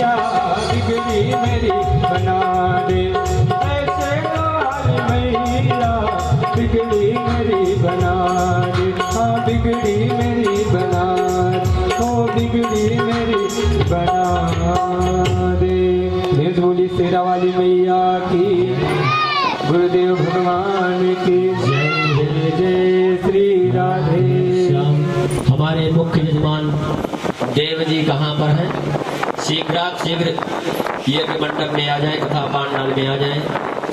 मैया बिगड़ी मेरी बना दे, ऐसे वाली मैया बिगड़ी मेरी बना दे, हाँ बिगड़ी मेरी बना दे, ओ बिगड़ी मेरी बना दे। भेद बोली शेरा वाली मैया की, गुरुदेव भगवान की जय। जय जय श्री राधे श्याम। हमारे मुख्य यजमान देव जी कहाँ पर हैं? शीघ्र यज्ञ मंडप में आ जाए, कथा पांडाल में आ जाए।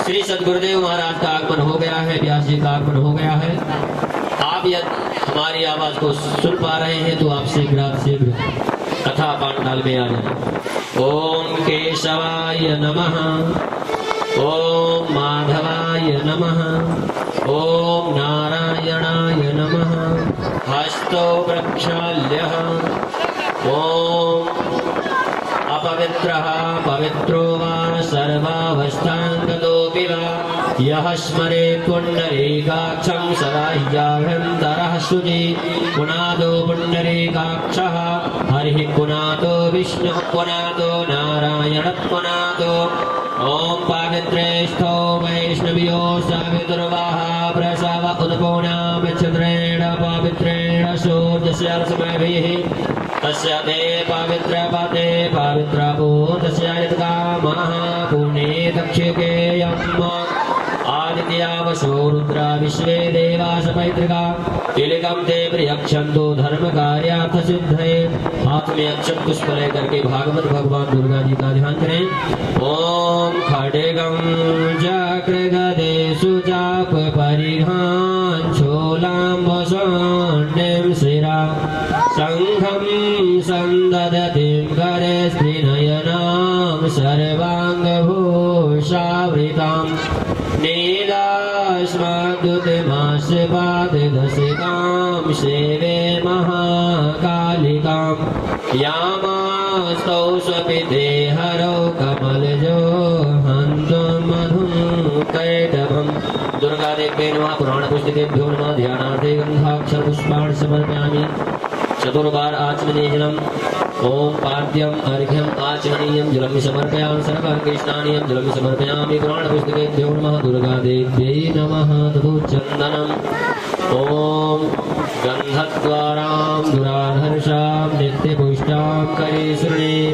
श्री सदगुरुदेव महाराज का आगमन हो गया है, व्यास जी का आगमन हो गया है। आप यदि हमारी आवाज को सुन पा रहे हैं तो आप शीघ्र कथा पांडाल में आ जाए। ओम केशवाय नमः, ओम माधवाय नमः, ओम नारायणाय नमः। हस्तो प्रक्षाल्यः, ओम अपवित्रः पवित्रो वा सर्वावस्थाङ्गतोऽपि वा यः स्मरे पुण्डरीकाक्षं सदा ह्याभ्यन्तरः शुचि। पुनादो पुण्डरीकाक्षः हरिः पुनादो विष्णुः पुनादो नारायणः पुनादो। ओम पवित्रेष्ठो वैष्णव्यो सवितुर्वाः प्रसव उद्भूनां चन्द्रेण पवित्रेण सूर्यस्य रश्मिभिः तस्य ते पवित्रपते पवित्रभूतस्य यत्कामः पुण्ये दक्षिकेयम्। आदित्यावशो रुद्रा विश्वे देवास पैतृका तिलकम ते प्रयक्षन्तु धर्म कार्यार्थ सिद्धये। हाथ में अक्षत पुष्प लेकर के भागवत भगवान दुर्गा जी का ध्यान करें। ओम खड्गं चक्र गदे सुचाप परिघां शूलाम्बशोण्यं शिरा शंखं संदधतिं करे स्त्रीनयनां सर्वाङ्गभूषावृतां नीलाश्माद्युतिमाश्रिपादिदशिकां सेवे महाकालिकां यामास्तौ स्वपिते हरौ कमलजो हन्तु मधुं कैटभम्। दुर्गा देवी नमः। पुराण पुस्तकेभ्यो नमः। ध्यानार्थे गन्धाक्षर पुष्पाणि समर्पयामि। चतुर्बार आचमनीयम्। ओम पाद्यम अर्घ्यम आचमनीयं जलं समर्पयामि। सर्वाङ्गे स्नानीयं जलं समर्पयामि। पुराण पुस्तकेभ्यो नमः। दुर्गा देव्यै नमः। तदुचन्दनम्। ओम गन्धद्वारां दुराधर्षां नित्यपुष्टां करीश्वरीं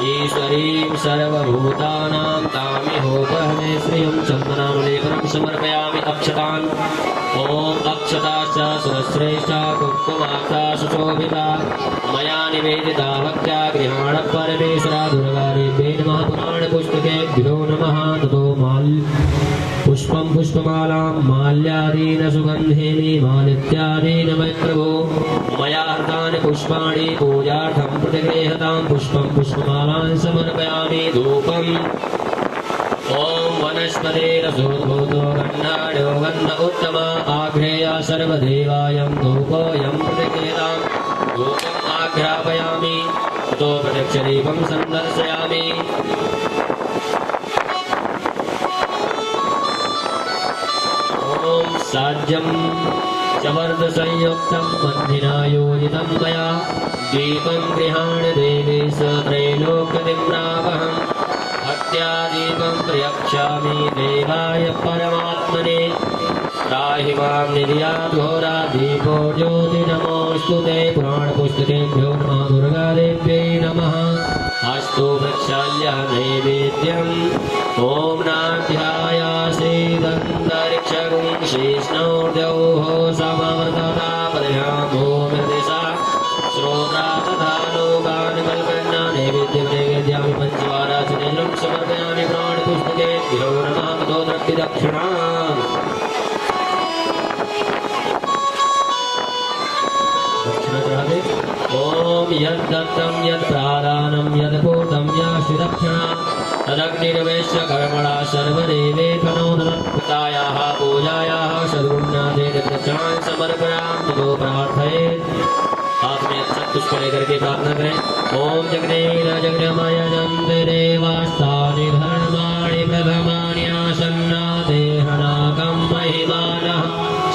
ईश्वरीं सर्वभूतानां तामिहोपहने श्रियं चन्दनानुलेपनं समर्पयामि। अक्षतान् ओम अक्षताश्च सुरश्रेष्ठा कुङ्कुमाक्षा सुशोभिता मया निवेदिता भक्त्या गृहाण परमेश्वरा दुर्गा देवी नमः। पुराण पुस्तकेभ्यो नमः। ततो पुष्पं पुष्पमालां माल्यादीन सुगन्धेनि मालित्यादीन मयि प्रभो मया हृतानि पुष्पाणि पूजार्थं प्रतिगृह्यतां पुष्पं पुष्पमालां समर्पयामि। धूपम् ओम वनस्पतिरसोद्भूतो गन्धाढ्यो गन्ध उत्तम आघ्रेय सर्वदेवायं धूपोऽयं प्रतिगृह्यतां धूपम् आघ्रापयामि। ततो प्रत्यक्षदीपं सन्दर्शयामि। ओम साज्यं चवर्धसंयुक्तं बन्धिना योजितं मया दीपं गृहाण देवी स त्रैलोक्यदिम्रावहम् भक्त्यादीपं प्रयच्छामि देवाय परमात्मने। त्राहि मां निर्यात् घोरा दीपो ज्योति नमोऽस्तुते। पुराण पुस्तकेभ्यो नमः। दुर्गा देव्यै नमः। अस्तु प्रक्षाल्य नैवेद्यम्। ओम नाध्यायासीदन्तरिक्षगुं शेष्णोर्द्यौः समवर्तता पदयामो निर्दिशा श्रोत्रा तथा लोकान् कल्पन्ना नैवेद्यं नैवेद्यामि पञ्चवाराचनेन्द्रं समर्पयामि। प्राण पुस्तकेभ्यो नमः। ततो द्रक्ति दक्षिणाम्। ओम यद्दत्तं यत्प्रादानं यद्भूतं याशिदक्षिणा तदग्निर्वेश्य कर्मणा सर्वदेवेभ्यो नमस्कृतायाः पूजायाः सद्गुण्यादे दक्षिणान् समर्पयामि। ततो प्रार्थयेत्। हाथ में अक्षत पुष्प लेकर के प्रार्थना करें। ओम जगनेन जगन्मय देवास्तानि धर्माणि प्रथमान्यासन्ना देहनाकं महिमानः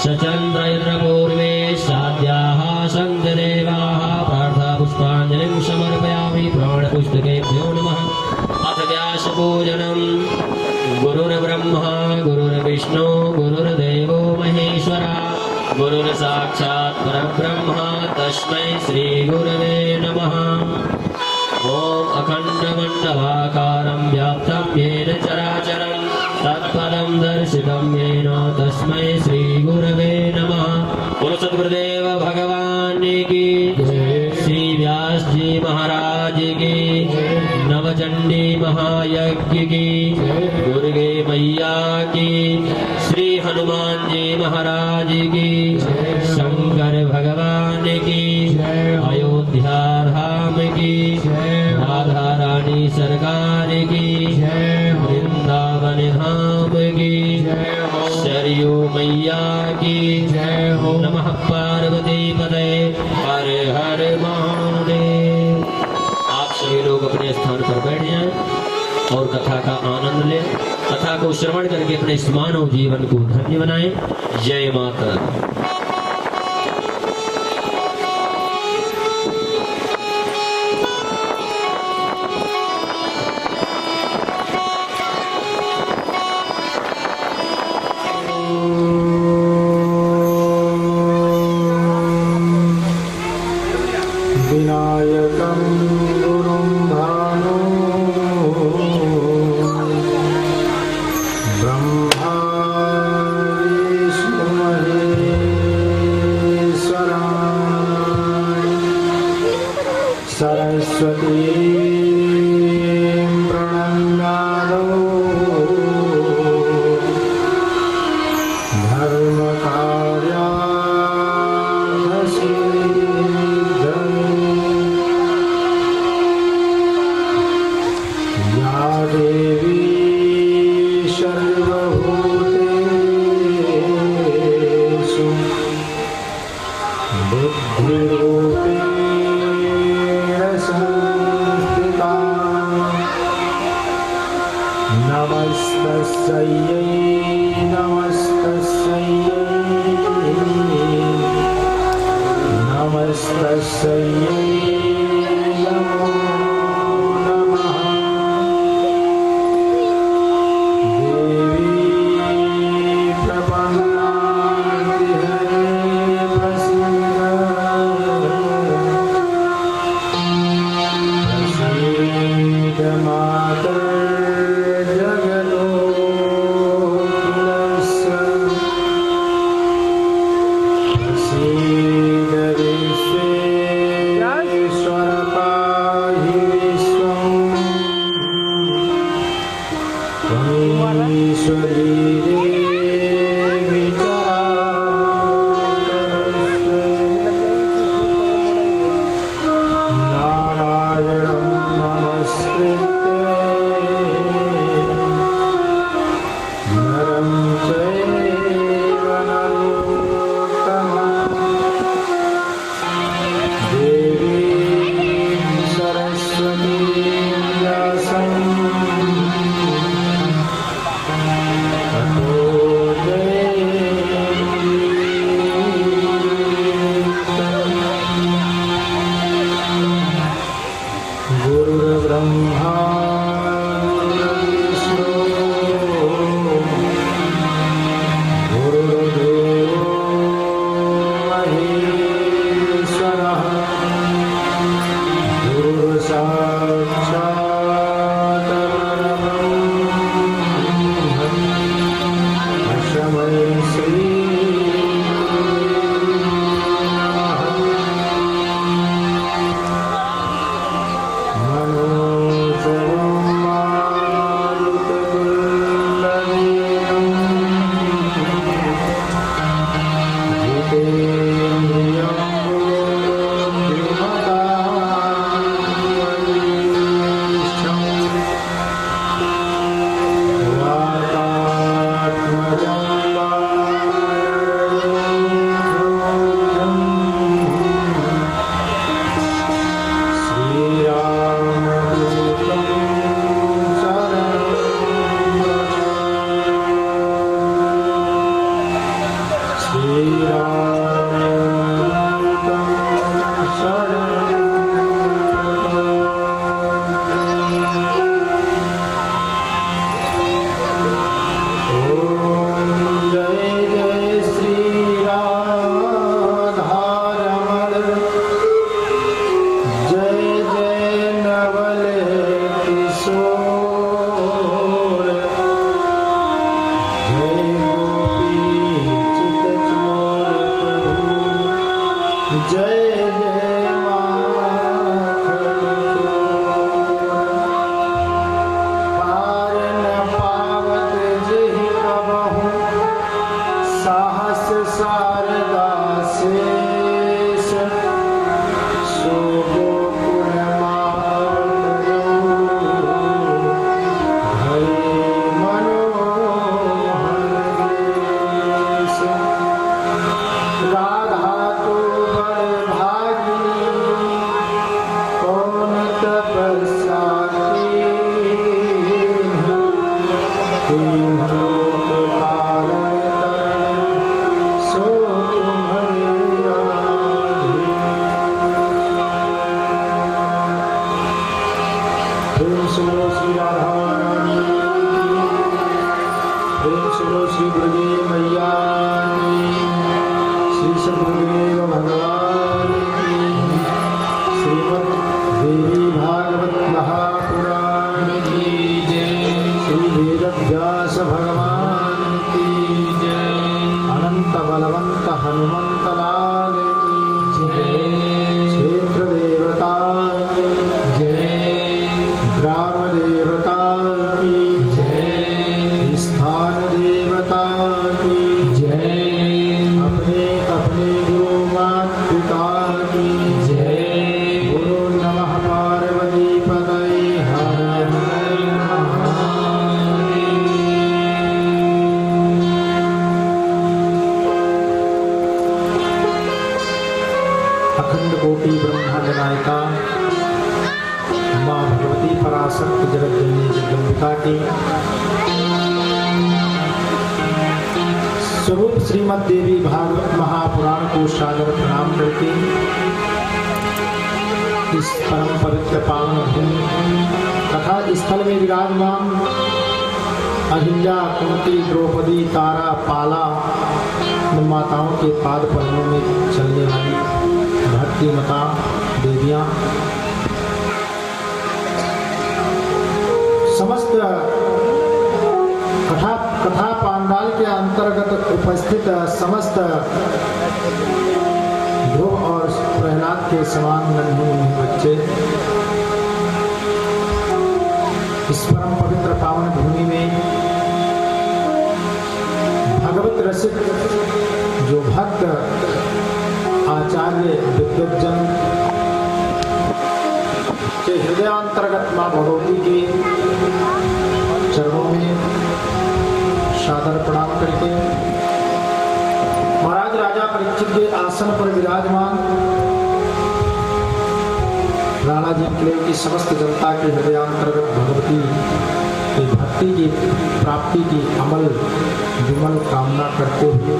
सचन्द्र पूर्वे साध्याः सन्त देवाः। प्रार्था पुष्पाञ्जलिं समर्पयामि। प्राण पुस्तकेभ्यो नमः। अथ व्यासपूजनम् गुरुर्ब्रह्मा गुरुर्विष्णु गुरुर्देवो महेश्वरा गुरुर्साक्षात् परब्रह्म तस्मै श्रीगुरवे नमः। ॐ अखण्डमण्डलाकारं व्याप्तं येन चराचरं तत्पदं दर्शितं येन तस्मै श्रीगुरवे नमः। बोलो सद्गुरुदेव भगवान की जय। श्री व्यास जी महाराज की, नवचंडी महायज्ञ की, दुर्गे मैया की, श्री हनुमान जी महाराज की, शंकर भगवान की, अयोध्या धाम की, राधा रानी सरकार की, वृंदावन धाम की, सरयू मैया की, नमः पार्वती पते हर हर महादेव। आप सभी लोग अपने स्थान पर बैठ जाएं और कथा का आनंद लें। कथा को श्रवण करके अपने इस मानव जीवन को धन्य बनाएं। जय माता। विनायकं गुरुं भानु ब्रह्मा विष्णु महेश्वरा सरस्वती प्रणम्यालो देवी सर्वभूतेषु बुद्धिरूपेण संस्थिता नमस्तस्यै नमस्तस्यै नमस्तस्यै नमो नमः। गुरुर्ब्रह्मा सुनो श्री राधा रानी प्रेम सुनो श्री गुरुदेव मैया की, श्री सद्गुरुदेव भगवान की, श्रीमद् देवी भागवत महापुराण की जय, श्री वेदव्यास भगवान की जय, अनंत बलवंत हनुमंत लाल की जय, क्षेत्र देवता की जय, ग्राम देवता की जय, स्थान देवता की जय, अपने अपने गुरु माता पिता की जय, गुरु नमः पार्वती पतये हर हर महादेव। अखंड कोटि ब्रह्मांड नायिका माँ भगवती पराशक्ति जगत जननी जगदम्बिका की स्वरूप श्रीमद् देवी भागवत महापुराण को सादर प्रणाम करके इस परम पवित्र पावन भूमि तथा स्थल में विराजमान अहिल्या कुंती द्रौपदी तारा पाला माताओं के पाद पद्मों में चलने वाली भक्ति माता देवियां समस्त कथा पांडाल के अंतर्गत उपस्थित समस्त ध्रुव और प्रहलाद के समान नन्हे बच्चे इस परम पवित्र पावन भूमि में भगवत रसिक जो भक्त आचार्य विद्वज्जन के हृदयांतर्गत मां भगवती के चरणों में सादर प्रणाम करके महाराज राजा परीक्षित के आसन पर विराजमान राणा जी के की समस्त जनता के हृदयांतर्गत भगवती की भक्ति की प्राप्ति की अमल विमल कामना करते हुए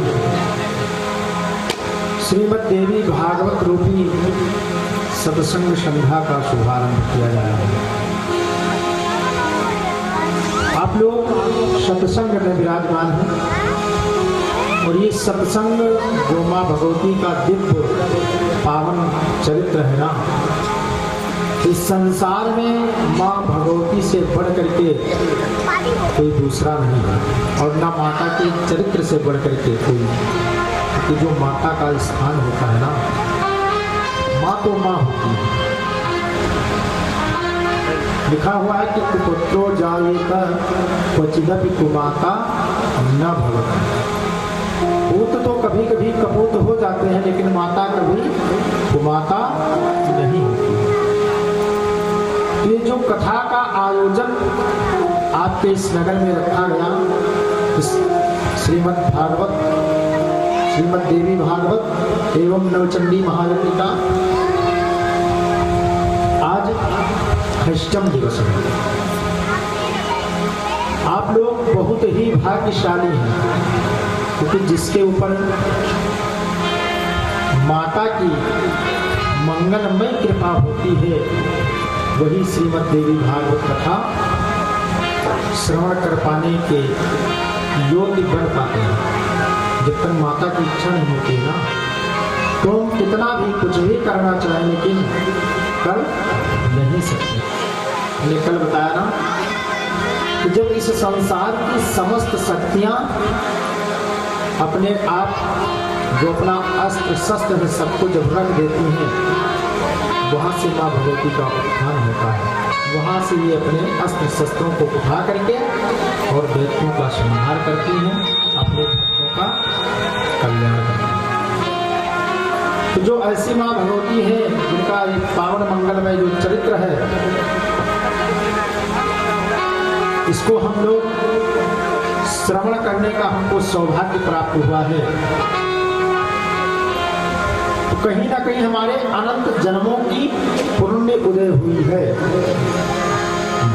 श्रीमद् देवी भागवत रूपी सत्संग संध्या का शुभारंभ किया जा रहा है। आप लोग सत्संग में विराजमान हैं और ये सत्संग जो माँ भगवती का दिव्य पावन चरित्र है ना, इस संसार में माँ भगवती से बढ़ करके कोई दूसरा नहीं है और ना माता के चरित्र से बढ़ करके कोई, क्योंकि जो माता का स्थान होता है ना, माँ तो माँ होती है। लिखा हुआ है कि कुपुत्रो जायेता क्वचिदपि कुमाता न भवति। पुत्र तो कभी कभी कपूत हो जाते हैं लेकिन माता कभी कुमाता नहीं होती। ये जो कथा का आयोजन आपके इस नगर में रखा गया, इस श्रीमद् भागवत श्रीमद् देवी भागवत एवं नवचंडी महायज्ञ का आज अष्टम दिवस है। आप लोग बहुत ही भाग्यशाली हैं क्योंकि जिसके ऊपर माता की मंगलमय कृपा होती है वही श्रीमद् देवी भागवत कथा श्रवण कर पाने के योग्य बन पाते हैं। जब तक माता की इच्छा नहीं होती ना, तो हम कितना भी कुछ भी करना चाहें लेकिन कर नहीं सकते। मैंने कल बताया ना कि जब इस संसार की समस्त शक्तियां अपने आप जो अपना अस्त्र शस्त्र में सबको जब रख देती हैं, वहां से माँ भगवती का उत्थान होता है। वहां से ये अपने अस्त्र शस्त्रों को उठा करके और दैत्यों का संहार करती हैं, अपने भक्तों का कल्याण करती हैं। तो जो ऐसी माँ भगवती है जिनका एक पावन मंगलमय जो चरित्र है, इसको हम लोग श्रवण करने का हमको सौभाग्य प्राप्त हुआ है। तो कहीं ना कहीं हमारे अनंत जन्मों की पुण्य उदय हुई है।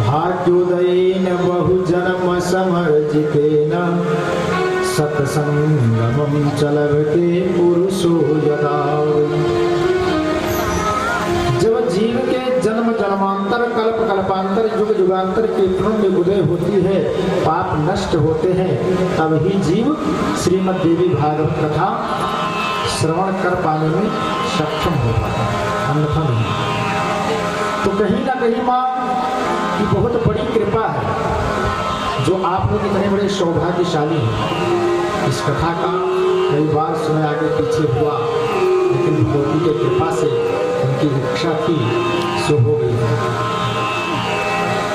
भाग्योदयेन बहु जन्म समर्जितेन सत्संगमं चलते पुरुषो यदा। जब जीव के जन्म जन्म जन्मांतर कल्प कल्पांतर युग युगांतर के पुण्य उदय होती है, पाप नष्ट होते हैं, तब ही जीव श्रीमद् देवी भागवत कथा श्रवण कर पाने में सक्षम हो पाता है, अन्यथा नहीं। तो कहीं ना कहीं माँ की बहुत बड़ी कृपा है जो आप लोग इतने बड़े सौभाग्यशाली हैं। इस कथा का कई बार सुना आगे पीछे हुआ, लेकिन भगवती की कृपा से उनकी रक्षा की सो हो गई है।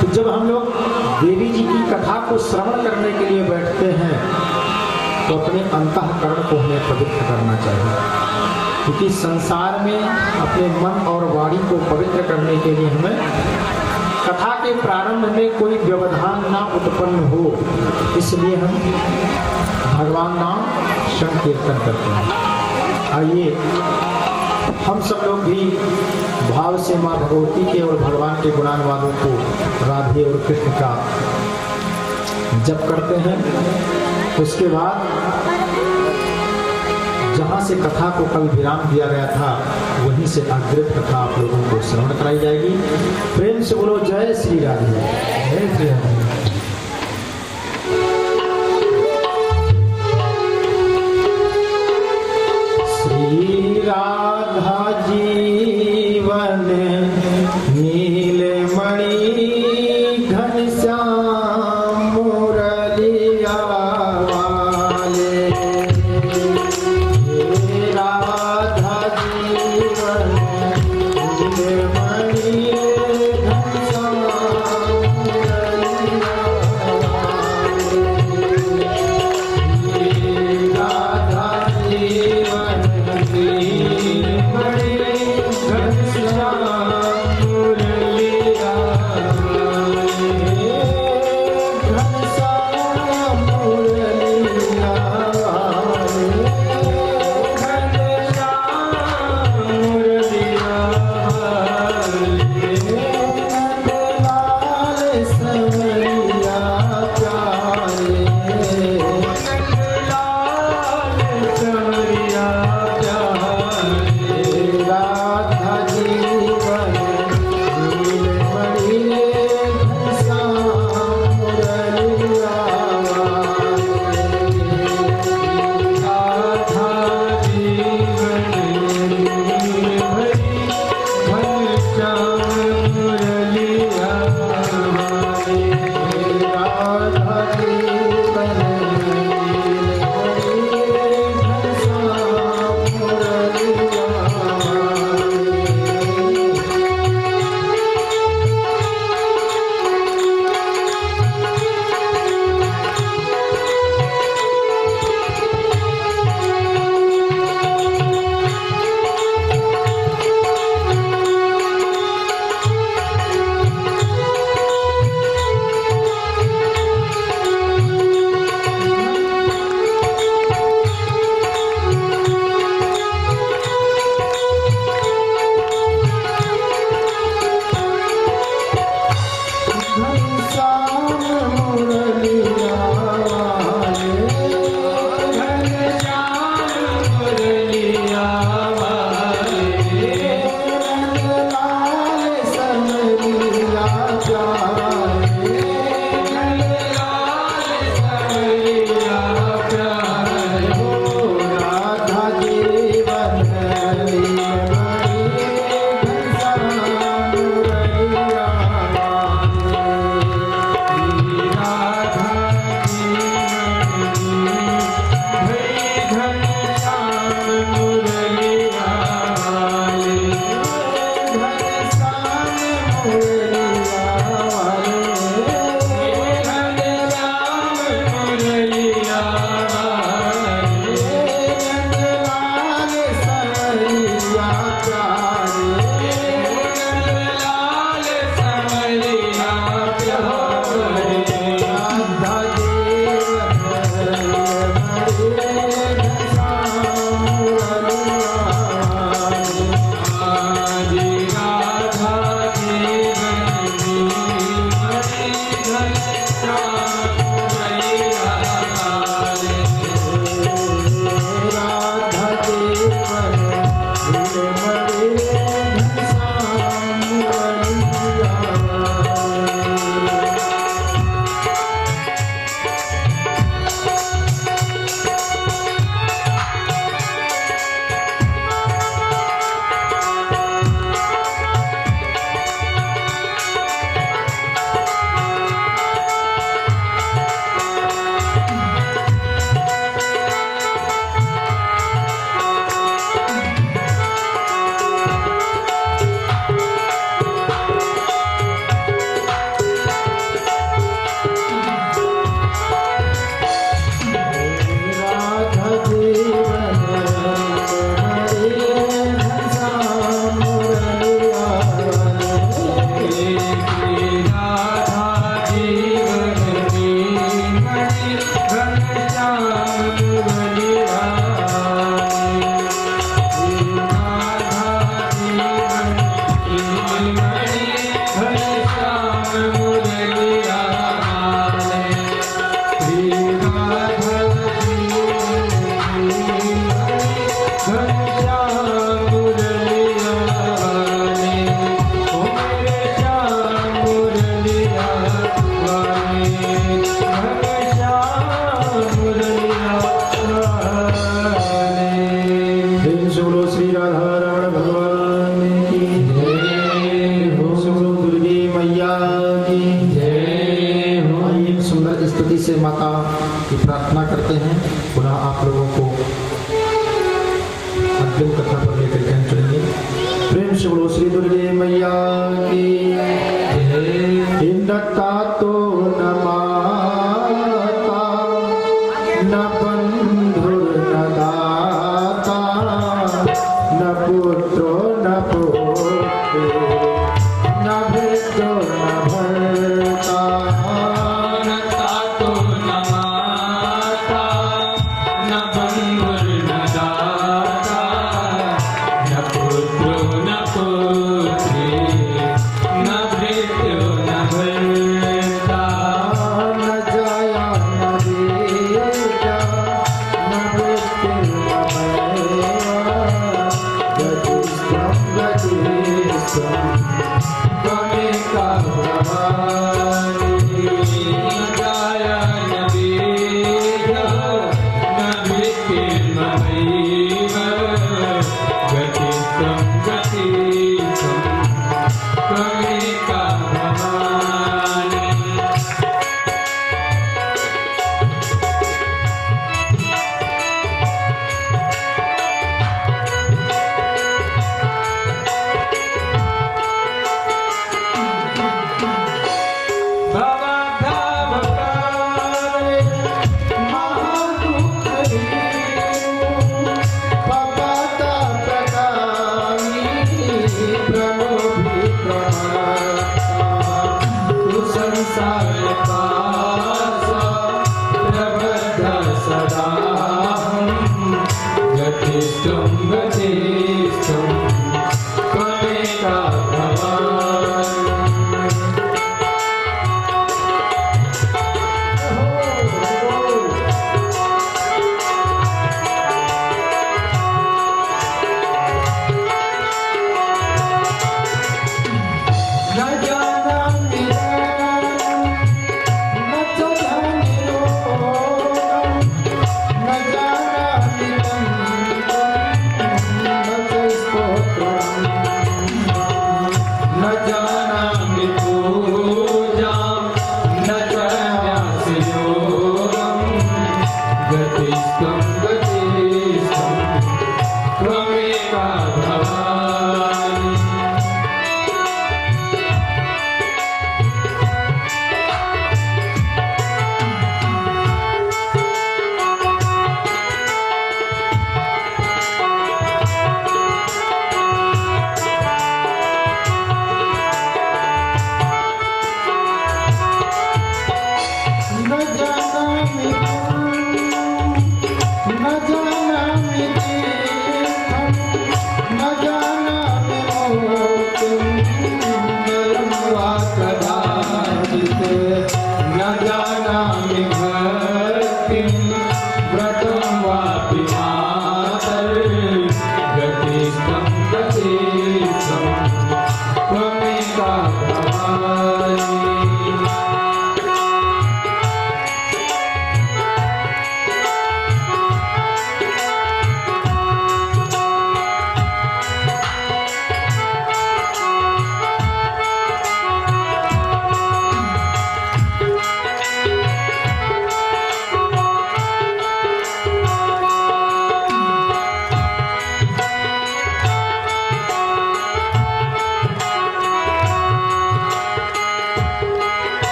तो जब हम लोग देवी जी की कथा को श्रवण करने के लिए बैठते हैं तो अपने अंतःकरण को हमें पवित्र करना चाहिए, क्योंकि संसार में अपने मन और वाणी को पवित्र करने के लिए हमें कथा के प्रारंभ में कोई व्यवधान ना उत्पन्न हो, इसलिए हम भगवान नाम संकीर्तन करते हैं। आइए हम सब लोग भी भाव से माँ भगवती के और भगवान के गुणानुवादों को, राधे और कृष्ण का जप करते हैं। उसके बाद जहाँ से कथा को कल विराम दिया गया था वहीं से अग्रिम कथा आप लोगों को श्रवण कराई जाएगी। प्रेम से बोलो जय श्री राधे, जय श्री राधे। श्री राधा जीवन नीलमणि घनश्याम मुरलिया वाले, राधा जीवन नीलमणि घनश्याम मुरलिया वाले, राधा जीवन राधा प्रेम से बोलो श्री राधा रमण भगवान की जय हो। से बोलो दुर्गे मैया की जय हो। आइए एक सुंदर स्तुति से माता की प्रार्थना करते हैं। पुनः आप लोगों को अंतिम कथा पर लेकर के हम चलेंगे। प्रेम से बोलो श्री दुर्गे मैया की जय। इंदता तो न माता न बंधुर न दाता न पुत्रो न पुत्री न भृत्यो न भर्ता न तातो न माता न बंधुर न दाता न पुत्रो न पुत्री न भृत्यो न भर्ता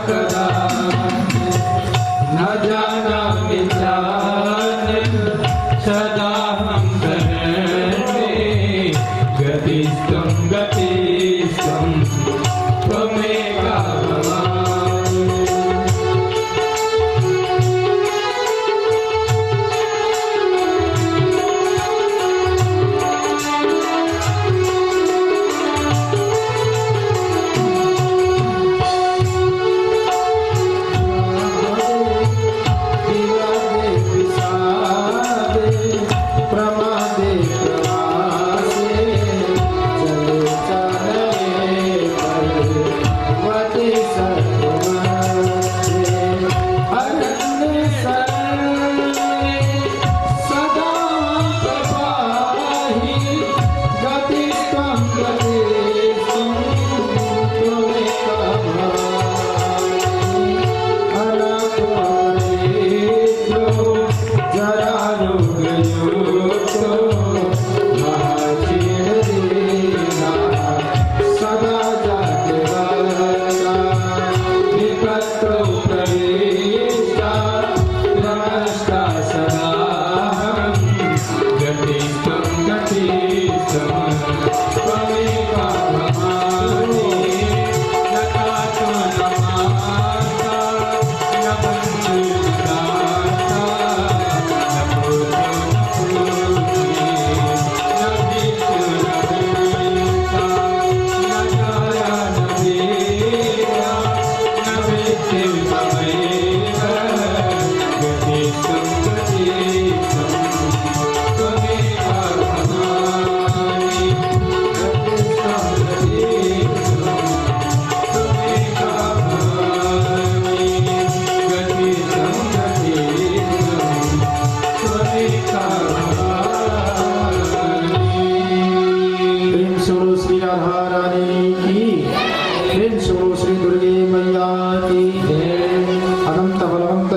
कदा न जाना विचार सदा हम करते गतिस्तम त्वमेव भवान्।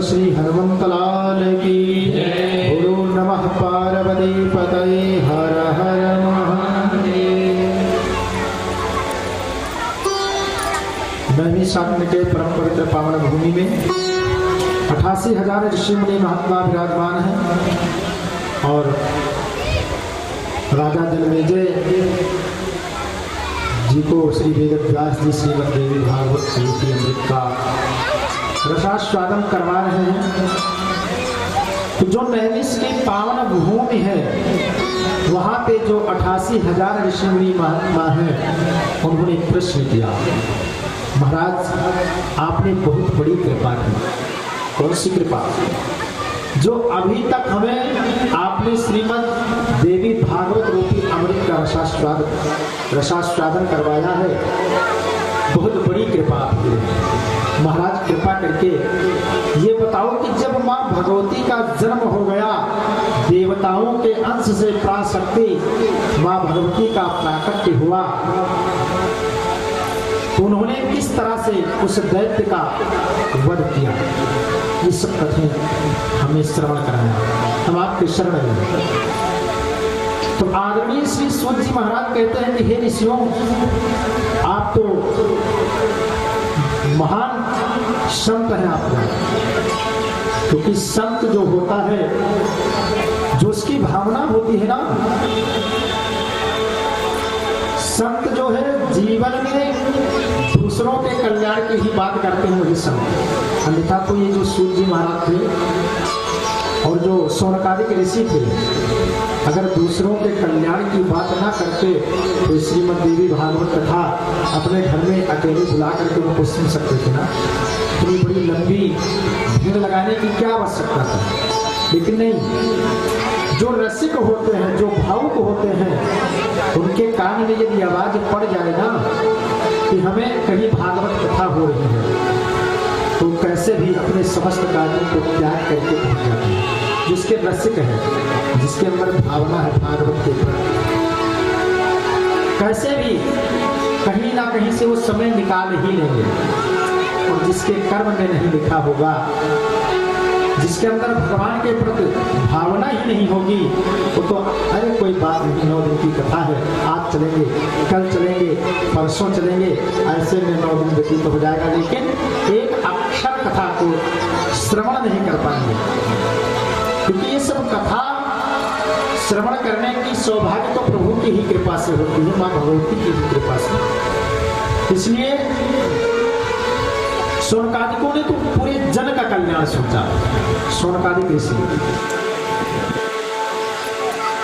श्री हनुमंत लाल की बोलो नमः पार्वती पतये हर हर महादेव। नैमिषारण्य के परम पवित्र पावन भूमि में 88,000 ऋषि मुनि महात्मा विराजमान हैं और राजा जन्मेजय जी को श्री वेद व्यास जी श्रीमद् देवी भागवत की अमृत का रसास्वादन करवा रहे हैं। तो जो नैमिष की पावन भूमि है वहां पे जो 88,000 ऋषि मुनि महात्मा हैं उन्होंने एक प्रश्न किया, महाराज आपने बहुत बड़ी कृपा की। कौन सी कृपा? जो अभी तक हमें आपने श्रीमद् देवी भागवत रूपी अमृत का रसास्वादन करवाया है, बहुत बड़ी कृपा आपकी। महाराज कृपा करके ये बताओ कि जब मां भगवती का जन्म हो गया, देवताओं के अंश से पराशक्ति मां भगवती का प्राकट्य हुआ, तो उन्होंने किस तरह से उस दैत्य का वध किया, ये सब कथन हमें श्रवण कराया। हम आपके शरण में। तो आदरणीय श्री सूत जी महाराज कहते हैं कि हे ऋषियों, आप तो महान संत हैं आप, क्योंकि संत जो होता है, जो उसकी भावना होती है ना, संत जो है जीवन में दूसरों के कल्याण की ही बात करते हैं वही संत। अन्यथा तो ये जो सूत जी महाराज थे और जो शौनकादिक ऋषि थे, अगर दूसरों के कल्याण की बात ना करते तो श्रीमद् देवी भागवत कथा अपने घर में अकेले बुला करके उनको सुन सकते थे ना। इतनी बड़ी लंबी भीड़ लगाने की क्या आवश्यकता था? लेकिन नहीं, जो रसिक होते हैं, जो भावुक होते हैं, उनके कान में यदि आवाज पड़ जाए ना कि हमें कहीं भागवत कथा हो रही है, तो कैसे भी अपने समस्त कार्यों को त्याग करके पहुंच जाते हैं। जिसके रसिक है, जिसके अंदर भावना है भागवत के प्रति, कैसे भी कहीं ना कहीं से वो समय निकाल ही लेंगे। और जिसके कर्म में नहीं लिखा होगा जिसके अंदर भगवान के प्रति भावना ही नहीं होगी, वो तो अरे कोई बात नहीं, 9 दिन की कथा है, आज चलेंगे, कल चलेंगे, परसों चलेंगे, ऐसे में 9 दिन व्यतीत तो हो जाएगा, लेकिन एक अक्षर कथा को श्रवण नहीं कर पाएंगे। क्योंकि ये सब कथा श्रवण करने की सौभाग्य तो प्रभु की ही कृपा से होती है, माँ भगवती की ही कृपा से। इसलिए शौनकादिकों ने तो पूरे जन का कल्याण सोचा, शौनकादिक ऋषि।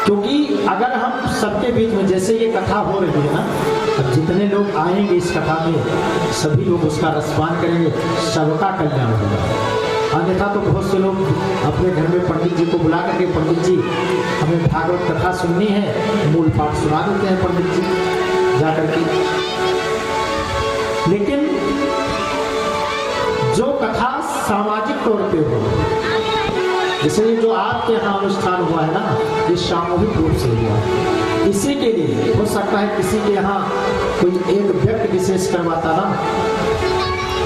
क्योंकि अगर हम सबके बीच में जैसे ये कथा हो रही है ना, अब जितने लोग आएंगे इस कथा में सभी लोग उसका रसपान करेंगे, सबका कल्याण होगा। अन्यथा तो बहुत से लोग अपने घर में पंडित जी को बुला करके, पंडित जी हमें भागवत कथा सुननी है, मूल पाठ सुना देते हैं पंडित जी जा करके। लेकिन जो कथा सामाजिक तौर पे हो, जैसे ये जो आपके यहाँ अनुष्ठान हुआ है ना, ये सामूहिक रूप से हुआ, इसी के लिए हो सकता है किसी के यहाँ कोई एक व्यक्ति विशेष करवाता ना,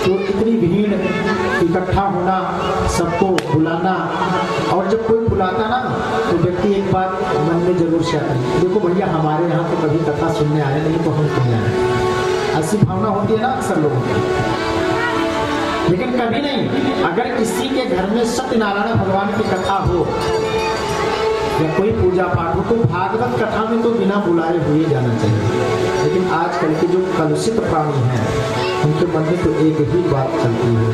तो इतनी भीड़ इकट्ठा होना, सबको बुलाना, और जब कोई बुलाता ना तो व्यक्ति एक बात मन में जरूर से आता है, देखो भैया हमारे यहाँ तो कभी कथा सुनने आए नहीं, तो हम क्यों आए, ऐसी भावना होती है ना अक्सर लोगों की। लेकिन कभी नहीं, अगर किसी के घर में सत्यनारायण भगवान की कथा हो या कोई पूजा पाठ हो, तो भागवत कथा में तो बिना बुलाए हुए जाना चाहिए। लेकिन आजकल के जो कलुषित प्राणी हैं, उनके मन में तो एक ही बात चलती है,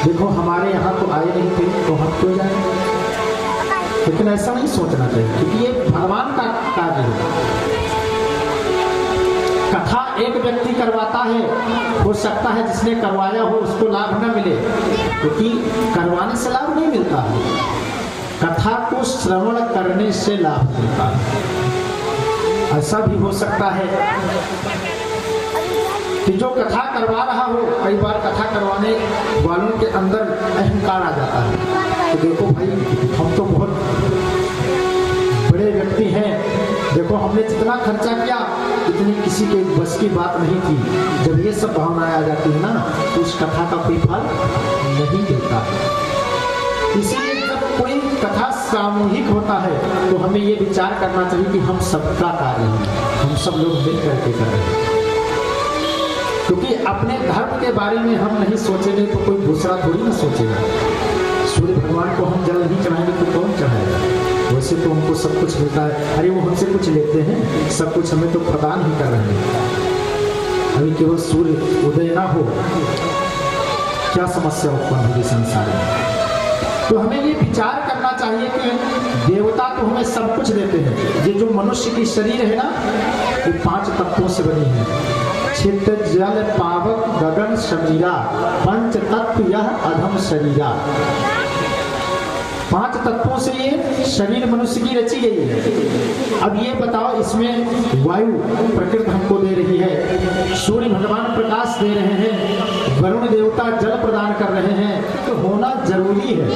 देखो हमारे यहाँ तो आए नहीं थे, तो हम क्यों जाए। लेकिन ऐसा नहीं सोचना चाहिए, क्योंकि ये भगवान का कार्य है। कथा एक व्यक्ति करवाता है, हो सकता है जिसने करवाया हो उसको लाभ न मिले, क्योंकि करवाने से लाभ नहीं मिलता है, कथा को श्रवण करने से लाभ मिलता है। ऐसा भी हो सकता है कि जो कथा करवा रहा हो, कई बार कथा करवाने वालों के अंदर अहंकार आ जाता है, तो देखो भाई हम तो बहुत बड़े व्यक्ति हैं, देखो हमने जितना खर्चा किया इतनी किसी के बस की बात नहीं थी। जब ये सब भावनाएं आ जाती है ना, तो उस कथा का कोई फल नहीं मिलता। इसीलिए जब कोई कथा सामूहिक होता है तो हमें ये विचार करना चाहिए कि हम सबका कार्य है, हम सब लोग मिल करके कर रहे हैं। क्योंकि अपने धर्म के बारे में हम नहीं सोचेंगे तो कोई दूसरा थोड़ी ना सोचेगा। सूर्य भगवान को हम जल नहीं चढ़ाएंगे तो कौन चढ़ाएगा। वैसे तो हमको सब कुछ मिलता है, अरे वो हमसे कुछ लेते हैं, सब कुछ हमें तो प्रदान ही कर रहे हैं। अभी केवल सूर्य उदय ना हो, क्या समस्या उत्पन्न होगी संसार में। तो हमें ये विचार करना चाहिए कि देवता तो हमें सब कुछ देते हैं। ये जो मनुष्य की शरीर है ना, ये 5 तत्वों से बनी है, छित जल पावक गगन शरीरा, पंच तत्व यह अधम शरीरा। 5 तत्वों से ये शरीर मनुष्य की रची गई है। अब ये बताओ, इसमें वायु प्रकृति हमको दे रही है, सूर्य भगवान प्रकाश दे रहे हैं, वरुण देवता जल प्रदान कर रहे हैं, तो होना जरूरी है।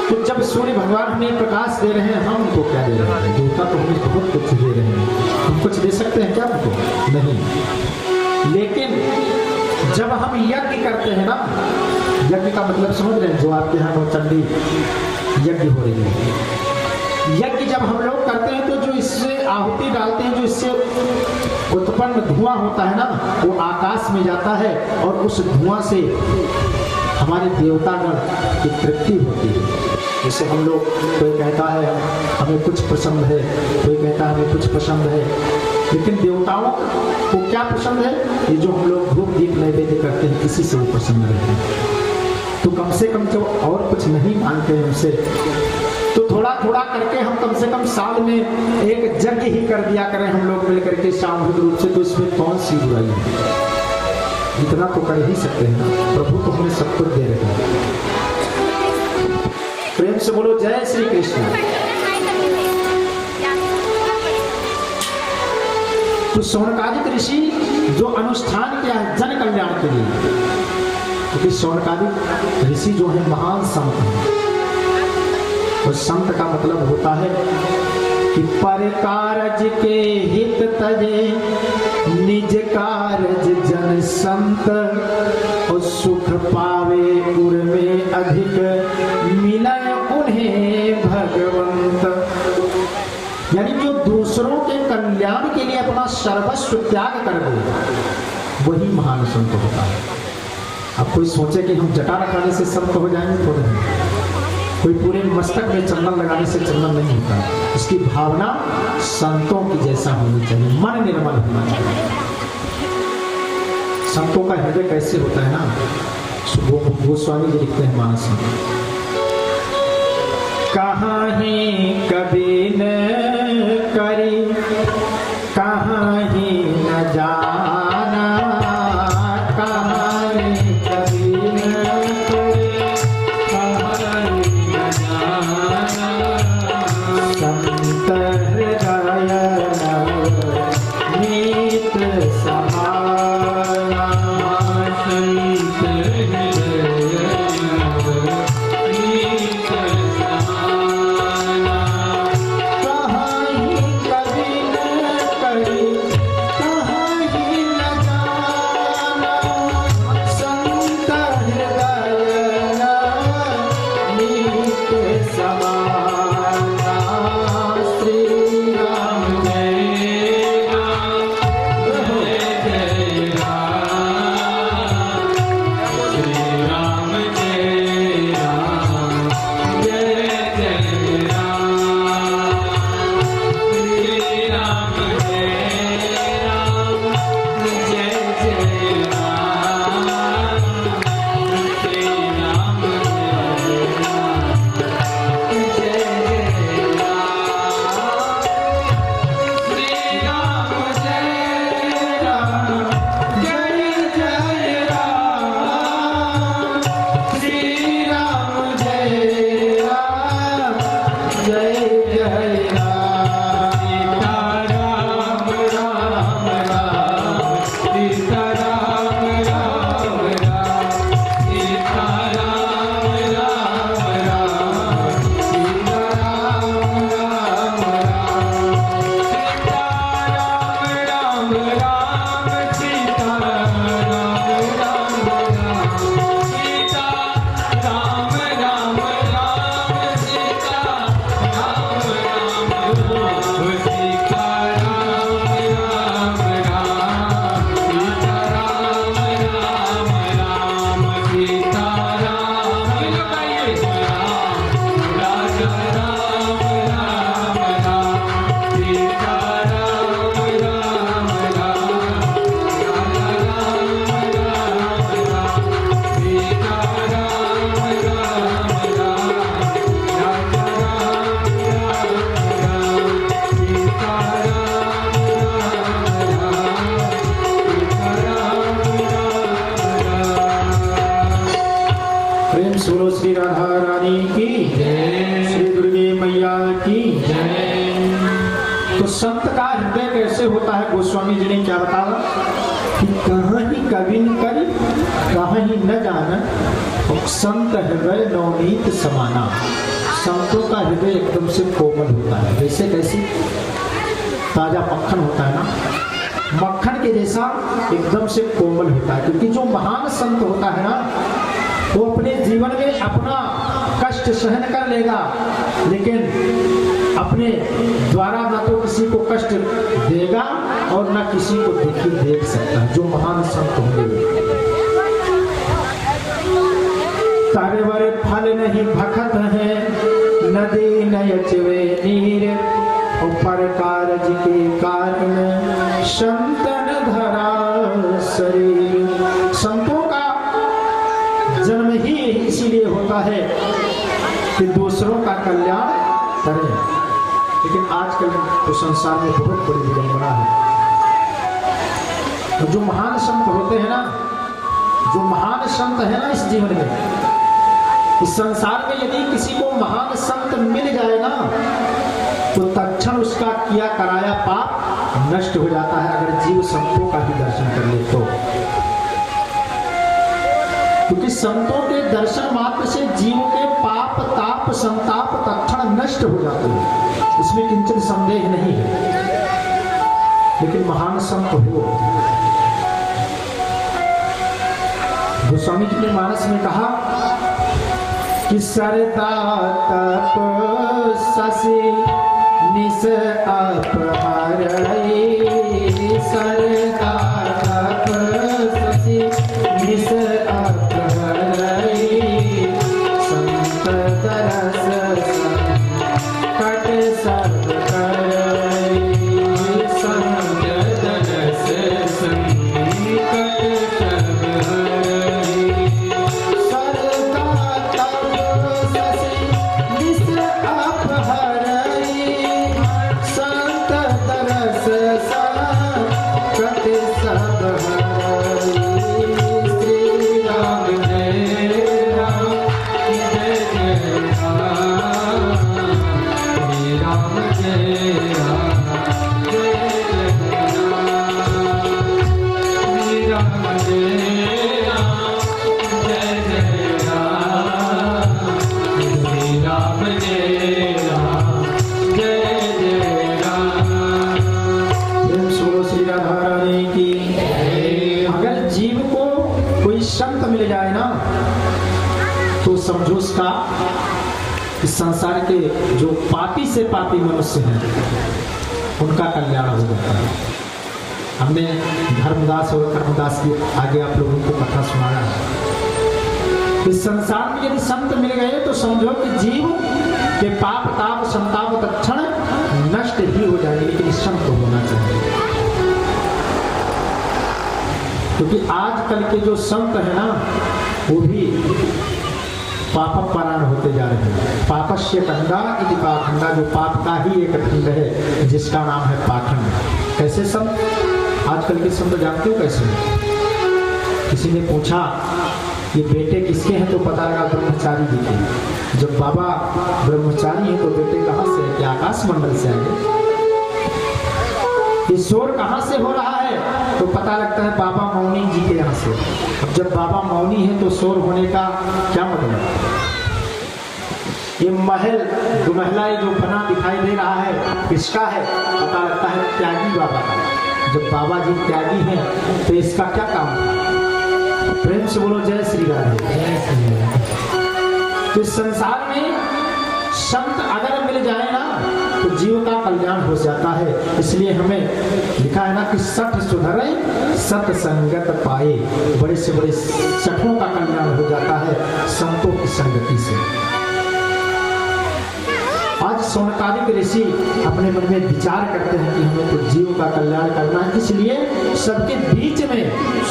तो जब सूर्य भगवान हमें प्रकाश दे रहे हैं, हम उनको क्या दे रहे हैं? देवता तो हमें बहुत कुछ दे रहे हैं, हम कुछ दे सकते हैं क्या उनको? नहीं। लेकिन जब हम यज्ञ करते हैं ना, यज्ञ का मतलब समझ रहे हैं, जो आपके यहाँ नौचंडी यज्ञ हो रही है, यज्ञ जब हम लोग करते हैं तो जो इससे आहुति डालते हैं, जो इससे उत्पन्न धुआं होता है ना, वो आकाश में जाता है और उस धुआं से हमारे देवतागण की तृप्ति होती है। जैसे हम लोग, कोई कहता है हमें कुछ पसंद है, कोई कहता है हमें कुछ पसंद है, लेकिन देवताओं को क्या पसंद है? ये जो हम लोग धूप दीप नैवेद्य करते हैं, इसी से वो प्रसन्न रहते हैं। तो कम से कम जो और कुछ नहीं मानते हैं हमसे, तो थोड़ा थोड़ा करके हम कम से कम साल में एक यज्ञ ही कर दिया करें हम लोग मिल करके सामूहिक रूप से, तो इसमें कौन सी बुराई है? इतना तो कर ही सकते हैं ना, प्रभु तो हमें सब कुछ दे रहे हैं। प्रेम से बोलो जय श्री कृष्ण। तो शौनकादिक ऋषि जो अनुष्ठान किया है जन कल्याण के लिए, क्योंकि शौनकादिक ऋषि जो है महान संत हैं, और संत का मतलब होता है कि पर कारज के हित तजे, निज कारज जन संत, और के लिए अपना सर्वस्व त्याग कर दे, वही महान संत होता है। अब कोई सोचे कि हम जटा लगाने से संत हो जाएंगे, थोड़े नहीं। कोई पूरे मस्तक में चंदन लगाने से चंदन नहीं होता। इसकी भावना संतों की जैसा होनी चाहिए, मन निर्मल होना चाहिए। संतों का हृदय कैसे होता है ना, गोस्वामी जी लिखते हैं मानस में, कहाँ ही कभी न करी, कहाँ ही न जाना, कहाँ ही कभी न करी, कहाँ ही न जाना, संत हृदय नीत समाना, संत हृदय नीत समाना, कहाँ ही कभी न करी, कहाँ ही न जाना, संत हृदय नीत समाना। श्री राम जय राम, जय राम, श्री राम जय राम, जय राम, श्री राम जय राम, जय राम, श्री राम जय राम, जय राम, श्री राम जय राम, जय राम, श्री राम जय राम, जय राम, सीता राम राम राम, सीता राम राम राम, सीता राम राम राम, सीता राम राम राम, सीता राम राम राम, सीता राम राम राम, सीता राम राम राम, सीता राम राम राम, सीता राम राम राम, सीता राम राजा राम राम राम, सीता राम राम राम, राजा राम राम राम, सीता राम राम राम, राजा राम राम राम, सीता राम राम राम, प्रेम से बोलो श्री राधा रानी की जय, श्री दुर्गे मैया की जय। तो संत का हृदय कैसे होता है, गोस्वामी जी ने क्या बताया कि कहाँ ही कभी न करी, कहाँ ही न जाना, और संत हृदय नवनीत समाना। संतों का हृदय एकदम से कोमल होता है। वैसे कैसे ताजा मक्खन होता है ना, मक्खन के जैसा एकदम से कोमल होता है। क्योंकि जो महान संत होता है ना, वो अपने जीवन में अपना कष्ट सहन कर लेगा, लेकिन अपने द्वारा न तो किसी को कष्ट देगा और न किसी को देख सकता है। जो महान संत होंगे, तारे वारे फल नहीं भखत है, नदी नयचवे नीर, ऊपर कारज के कारण संतन धरा शरीर। संतों का जन्म ही इसीलिए होता है कि दूसरों का कल्याण करें, लेकिन आजकल तो संसार में बहुत बड़ी विडंबना है। तो जो महान संत होते हैं ना, जो महान संत है ना इस जीवन में, इस संसार में यदि किसी को महान संत मिल जाए ना, तो तत्क्षण उसका किया कराया पाप नष्ट हो जाता है, अगर जीव संतों का भी दर्शन कर ले तो। क्योंकि संतों के दर्शन मात्र से जीव के पाप ताप संताप तत्क्षण नष्ट हो जाते हैं, इसमें किंचन संदेह नहीं है। लेकिन महान संत हो, गोस्वामी जी ने मानस में कहा कि सरदा तप ससी निस अपहरई सरता तप शशि निस अपहरई संत तरस कट सब करई संत तरस संकट सब हरई सरता तप शशि निस अपहरई संत तरस कट सब हरई श्री राम जय राम जय जय राम श्री राम जय राम जय जय राम श्री राम जय राम जय जय राम प्रेम से बोलो श्री राधा रानी की। अगर जीव को कोई संत मिल जाए ना तो समझो उसका इस संसार के जो पापी से पापी मनुष्य हैं उनका कल्याण हो जाता है। हमने धर्मदास और कर्मदास की आगे आप लोगों को कथा सुनाया है। इस संसार में यदि संत मिल गए तो समझो कि जीव के पाप ताप संताप तत्क्षण नष्ट ही हो जाएंगे, लेकिन संत होना चाहिए। क्योंकि आजकल के जो संत है ना वो भी पाप परायण होते जा रहे हैं। पापस्य खंडा इति पाखंडा, जो पाप का ही एक खंड है जिसका नाम है पाखंड। कैसे संत? आजकल के संत जानते हो कैसे? किसी ने पूछा ये बेटे किसके हैं तो पता लगा ब्रह्मचारी जी के। जब बाबा ब्रह्मचारी हैं तो बेटे कहाँ से है? क्या आकाश मंडल से आएंगे? ये शोर कहाँ से हो रहा है तो पता लगता है बाबा मौनी जी के यहाँ से। अब जब बाबा मौनी है तो शोर होने का क्या मतलब? ये महल दुमहला जो बना दिखाई दे रहा है किसका है? पता लगता है त्यागी बाबा का। जब बाबा जी त्यागी हैं तो इसका क्या काम था? प्रेम से बोलो जय श्री राधे। तो इस संसार में संत अगर मिल जाए ना तो जीव का कल्याण हो जाता है। इसलिए हमें लिखा है ना कि सठ सुधरे सत संगत पाए। बड़े से बड़े सठों का कल्याण हो जाता है संतों की संगति से। आज सोनकादिक ऋषि अपने मन में विचार करते हैं कि हमें तो जीव का कल्याण करना है, इसलिए सबके बीच में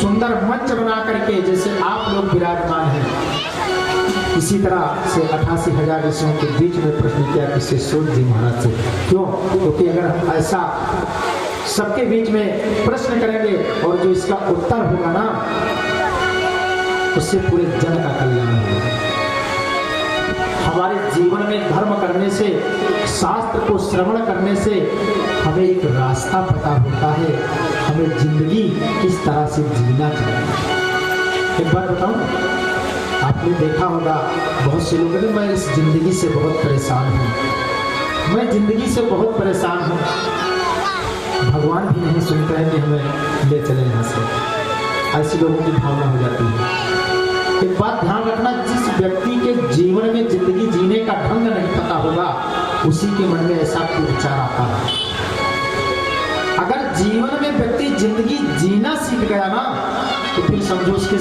सुंदर मंच बना करके जैसे आप लोग विराजमान हैं इसी तरह से 88,000 ऋषियों के बीच में प्रश्न किया किससे? सूर्य जी महाराज से। क्यों? क्योंकि अगर हम ऐसा सबके बीच में प्रश्न करेंगे और जो इसका उत्तर होगा ना उससे पूरे जन का कल्याण होगा। हमारे जीवन में धर्म करने से, शास्त्र को श्रवण करने से हमें एक रास्ता पता होता है, हमें जिंदगी किस तरह से जीना चाहिए। एक बार बताऊं, आपने देखा होगा बहुत से लोग कहते मैं इस जिंदगी से बहुत परेशान हूँ, मैं जिंदगी से बहुत परेशान हूँ। भगवान भी नहीं सुनते हैं कि हमें ले चले यहाँ से। ऐसे लोगों की भावना हो जाती है। एक बात ध्यान रखना, जिस व्यक्ति के जीवन में जिंदगी जीने का ढंग नहीं पता होगा उसी के मन में ऐसा विचार आता है। अगर जीवन में व्यक्ति जिंदगी जीना सीख गया ना तो फिर समझो उसके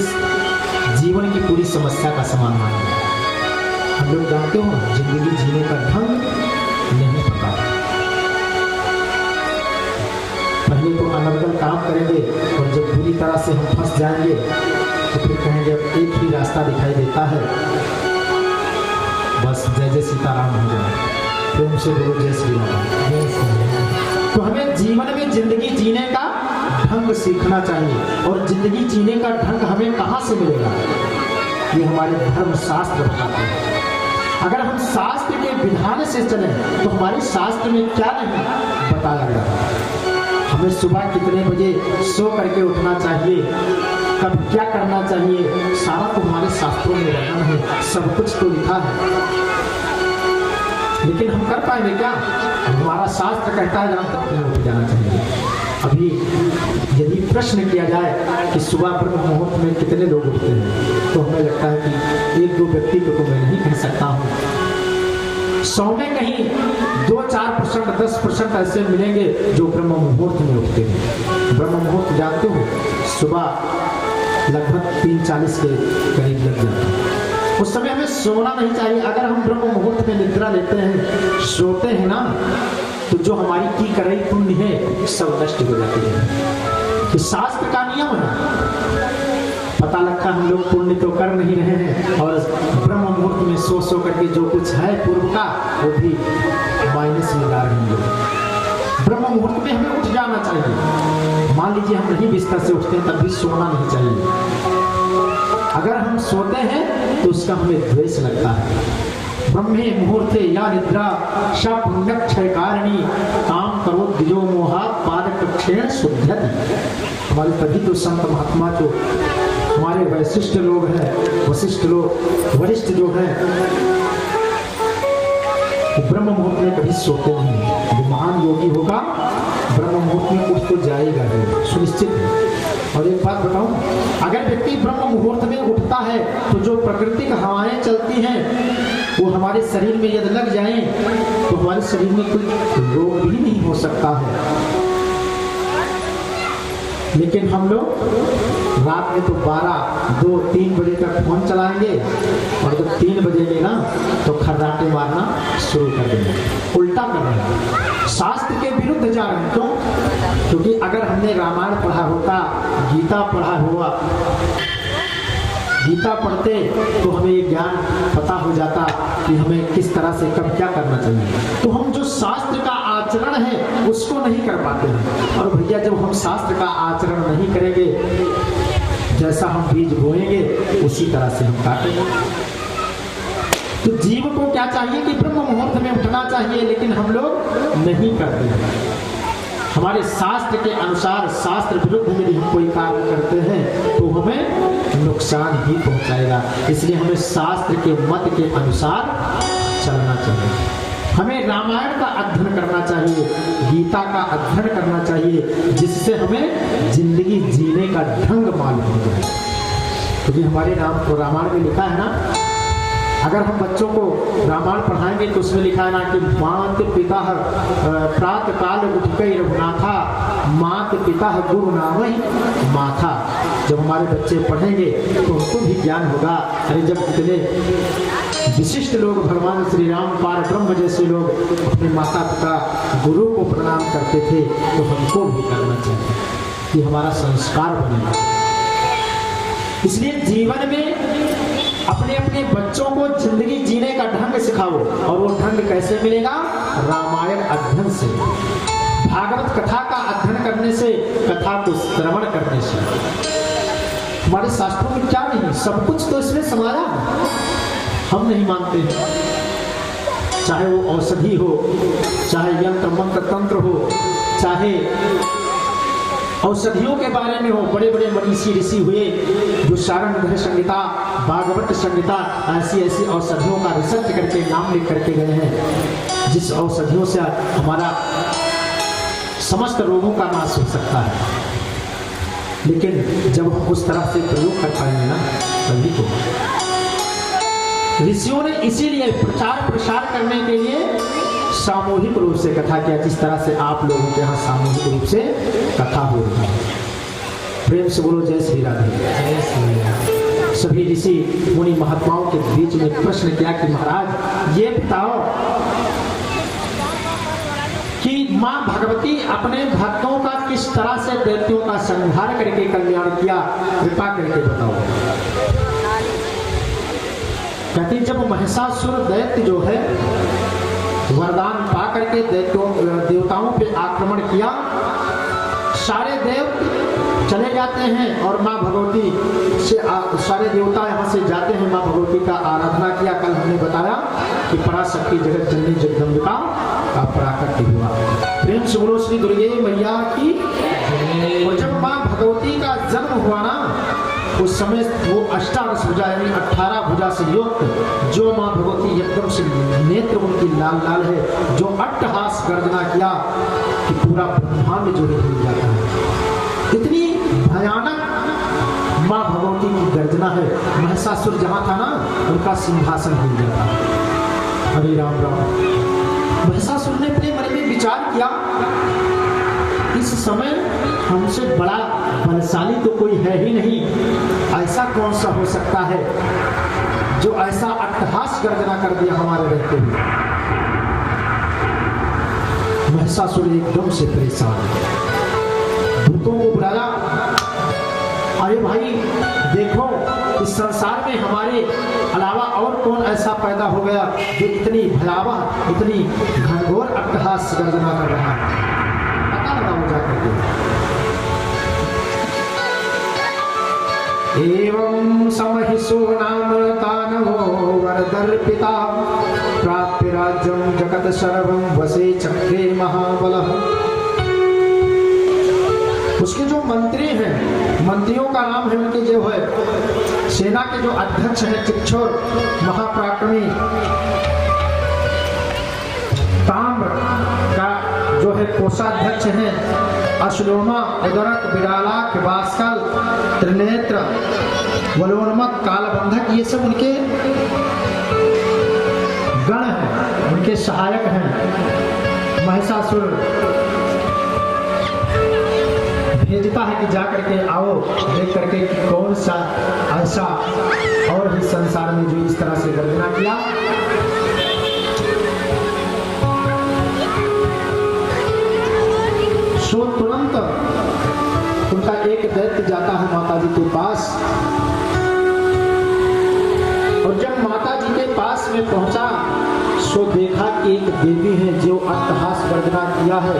जीवन की पूरी समस्या का समाधान है। हम लोग जानते हो जिंदगी जीने का ढंग नहीं पता। पहले तो अनर्गल काम करेंगे और जब पूरी तरह से हम फंस जाएंगे तो फिर कहेंगे अब एक ही रास्ता दिखाई देता है, बस जय जय सीताराम हो जाए। प्रेम से बोलो जय श्री राम। तो हमें जीवन में जिंदगी जीने का ढंग सीखना चाहिए। और जिंदगी जीने का ढंग हमें कहाँ से मिलेगा? ये हमारे धर्म शास्त्र बताते हैं। अगर हम शास्त्र के विधान से चलें तो हमारे शास्त्र में क्या नहीं बताया गया। हमें सुबह कितने बजे सो करके उठना चाहिए, कब क्या करना चाहिए, सारा तुम्हारे शास्त्रों में रहना है, सब कुछ तो लिखा है। लेकिन हम कर पाएंगे क्या? हमारा शास्त्र कहता है जहाँ तक उठ जाना चाहिए। अभी यदि प्रश्न किया जाए कि सुबह ब्रह्म मुहूर्त में कितने लोग उठते हैं तो हमें लगता है कि एक दो व्यक्ति को तो मैं नहीं कह सकता हूँ। 100 में कहीं 2-4%, 10% ऐसे मिलेंगे जो ब्रह्म मुहूर्त में उठते हैं। ब्रह्म मुहूर्त जानते हो, सुबह लगभग 3:40 के करीब लग जाता है। उस समय हमें सोना नहीं चाहिए। अगर हम ब्रह्म मुहूर्त में निद्रा लेते हैं, सोते हैं ना, तो जो हमारी की कराई पुण्य है सब नष्ट हो जाती है। कि शास्त्र का नियम है। पता लगता हम लोग पुण्य तो कर नहीं रहे हैं और ब्रह्म मुहूर्त में सो करके जो कुछ है पूर्व का वो भी माइनस में ला रहे हैं लोग। ब्रह्म मुहूर्त में हमें उठ जाना चाहिए। मान लीजिए हम नहीं बिस्तर से उठते हैं तब भी सोना नहीं चाहिए। अगर हम सोते हैं तो उसका हमें द्वेष लगता है। ब्रह्मे मुहूर्ते या निद्रा सा पुण्यक्षय कारिणी काम करो द्विजो मोहा पादक क्षण शुद्धति। हमारे तभी तो संत महात्मा जो हमारे वैशिष्ट लोग हैं, वशिष्ठ लोग, वरिष्ठ जो हैं, वो ब्रह्म मुहूर्त में कभी सोते नहीं। जो महान योगी होगा ब्रह्म मुहूर्त में उठ तो जाएगा ही, सुनिश्चित है। और एक बात बताऊं, अगर व्यक्ति ब्रह्म मुहूर्त में उठता है तो जो प्राकृतिक हवाएं चलती हैं वो हमारे शरीर में यदि लग जाएं तो हमारे शरीर में कोई रोग भी नहीं हो सकता है। लेकिन हम लोग रात में तो 12, 2, 3 बजे तक फोन चलाएंगे और जब 3 बजेंगे ना तो खर्राटे मारना शुरू कर देंगे। उल्टा कर रहे हैं, शास्त्र के विरुद्ध जा रहे हैं। क्यों? क्योंकि अगर हमने रामायण पढ़ा होता, गीता पढ़ा हुआ, गीता पढ़ते तो हमें ये ज्ञान पता हो जाता कि हमें किस तरह से कब क्या करना चाहिए। तो हम जो शास्त्र का आचरण है उसको नहीं कर पाते हैं। और भैया जब हम शास्त्र का आचरण नहीं करेंगे, जैसा हम बीज बोएंगे उसी तरह से हम काटेंगे। तो जीव को क्या चाहिए कि ब्रह्म मुहूर्त में उठना चाहिए, लेकिन हम लोग नहीं करते हैं। हमारे शास्त्र के अनुसार, शास्त्र विरुद्ध यदि हम कोई कार्य करते हैं तो हमें नुकसान ही पहुंचाएगा। इसलिए हमें शास्त्र के मत के अनुसार चलना चाहिए। हमें रामायण का अध्ययन करना चाहिए, गीता का अध्ययन करना चाहिए, जिससे हमें जिंदगी जीने का ढंग मालूम हो जाए। क्योंकि हमारे रामायण में लिखा है ना, अगर हम बच्चों को रामायण पढ़ाएंगे तो उसमें लिखा है ना कि मात पिता प्रातः काल उठ गई रघुनाथा, मात पिता गुरु नामहि माथा। जब हमारे बच्चे पढ़ेंगे तो उनको भी ज्ञान होगा। अरे जब इतने विशिष्ट लोग भगवान श्री राम पार ब्रह्म जैसे लोग अपने माता पिता गुरु को प्रणाम करते थे तो हमको भी करना चाहिए कि हमारा संस्कार बनेगा। इसलिए जीवन में अपने अपने बच्चों को जिंदगी जीने का ढंग सिखाओ। और वो ढंग कैसे मिलेगा? रामायण अध्ययन से, भागवत कथा का अध्ययन करने से, कथा को श्रवण करने से। हमारे शास्त्रों में क्या नहीं, सब कुछ तो इसमें समाया है, हम नहीं मानते। चाहे वो औषधि हो, चाहे यंत्र मंत्र तंत्र हो, चाहे औषधियों के बारे में हो, बड़े बड़े मनीषी ऋषि हुए जो शारंग संहिता, भागवत संहिता, ऐसी ऐसी औषधियों का रिसर्च करके नाम लिख करके गए हैं, जिस औषधियों से हमारा समस्त रोगों का नाश हो सकता है। लेकिन जब हम उस तरह से प्रयोग कर पाएंगे ना, तभी तो ऋषियों ने इसीलिए प्रचार प्रसार करने के लिए सामूहिक रूप से कथा किया, जिस तरह से आप लोगों के यहाँ सामूहिक रूप से कथा हो रही है। प्रेम से बोलो जय श्री राधे। जय श्री राधे। सभी ऋषि मुनि महात्माओं के बीच में प्रश्न किया कि महाराज ये बताओ कि माँ भगवती अपने भक्तों का किस तरह से दैत्यों का संहार करके कल्याण किया, कृपा करके बताओ। कहती जब महिषासुर दैत्य जो है वरदान पा करके देवताओं पे आक्रमण किया, सारे देव चले जाते हैं और माँ भगवती से सारे देवता यहाँ से जाते हैं, माँ भगवती का आराधना किया। कल हमने बताया कि पराशक्ति जगत जननी जगदम्बिका का पराकट्य हुआ। प्रेम से बोलो श्री दुर्गे मैया की। और जब माँ भगवती का जन्म हुआ ना, उस समय वो अष्टादश भुजा यानी 18 भुजा से युक्त जो माँ भगवती एकदम से नेत्र उनकी लाल लाल है, जो अट्टहास गर्जना किया कि पूरा ब्रह्मांड जो है हिल जाता है। इतनी भयानक माँ भगवती की गर्जना है। महिषासुर जहाँ था ना, उनका सिंहासन हिल जाता है। हरे राम राम। महिषासुर ने अपने मन में विचार किया, इस समय हमसे बड़ा बलशाली तो कोई है ही नहीं, ऐसा कौन सा हो सकता है जो ऐसा अट्टहास गर्जना कर दिया हमारे रहते हुए। महिषासुर एकदम से परेशान, भूतों को बुलाया, अरे भाई देखो इस संसार में हमारे अलावा और कौन ऐसा पैदा हो गया जो इतनी भयावह, इतनी घनघोर अट्टहास गर्जना कर रहा है, पता लगाओ जाकर के। एवं समहिषो नाम दानवो वरदर्पिता प्राप्य राज्यं जगत सर्वं वसे चक्रे महाबलः। उसके जो मंत्री हैं, मंत्रियों का नाम है उनके जो है सेना के जो अध्यक्ष हैं चिक्षुर महापराक्रमी, ताम्र का जो है कोषाध्यक्ष हैं अश्लोमा, उदरक, विरालाक, बास्कल, त्रिनेत्र, वलोन्मत, कालबंधक, ये सब उनके गण हैं, उनके सहायक हैं। महिषासुर भेजता है कि जा करके आओ देख करके कि कौन सा ऐसा और भी संसार में जो इस तरह से गर्जना किया। सो तुरंत उनका एक दैत्य जाता है माता जी के पास, और जब माता जी के पास में पहुंचा सो देखा कि एक देवी है जो अट्टहास गर्जना किया है,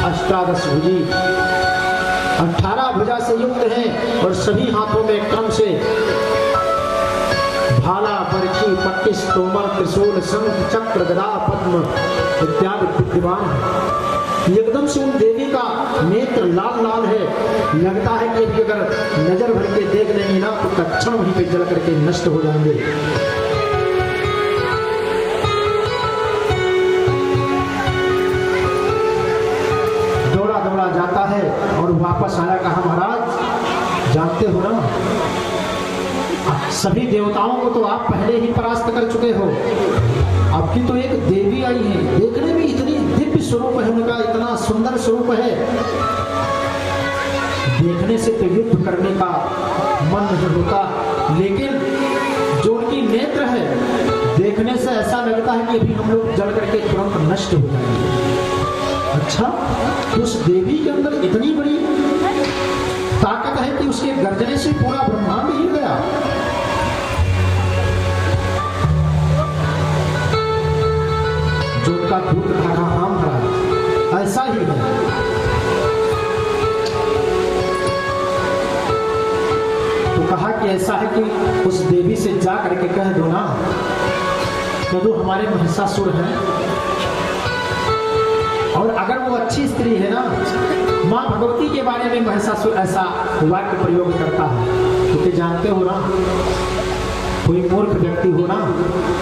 अष्टादश भुजी, 18 भुजा से युक्त हैं और सभी हाथों में क्रम से भाला, बरछी, पट्टिस, तोमर, त्रिशूल, शंख, चक्र, गदा, पद्म इत्यादि विद्यमान है। एकदम से उन देवी का नेत्र लाल लाल है, लगता है कि अगर नजर भर के देख लेंगे ना तो तत्क्षण वहीं पे जल करके नष्ट हो जाएंगे। दौड़ा दौड़ा जाता है और वापस आया, कहा महाराज जानते हो ना सभी देवताओं को तो आप पहले ही परास्त कर चुके हो, आपकी तो एक देवी आई है, देखने में इतनी दिव्य स्वरूप है उनका, इतना सुंदर स्वरूप है, देखने से तो युद्ध करने का मन नहीं होता, लेकिन जो उनकी नेत्र है देखने से ऐसा लगता है कि अभी हम लोग जल करके तुरंत नष्ट हो जाएंगे। अच्छा, उस देवी के अंदर इतनी बड़ी ताकत है कि उसके गर्जने से पूरा ब्रह्मांड हिल गया। जो उनका पुत्र था हाँ महाराज ऐसा ही है। तो कहा कि ऐसा है कि उस देवी से जा करके कह दो ना, कह दो हमारे महिषासुर हैं, और अगर वो अच्छी स्त्री है ना, माँ भगवती के बारे में महिषासुर ऐसा वाक्य प्रयोग करता है, क्योंकि जानते हो ना कोई मूर्ख व्यक्ति हो ना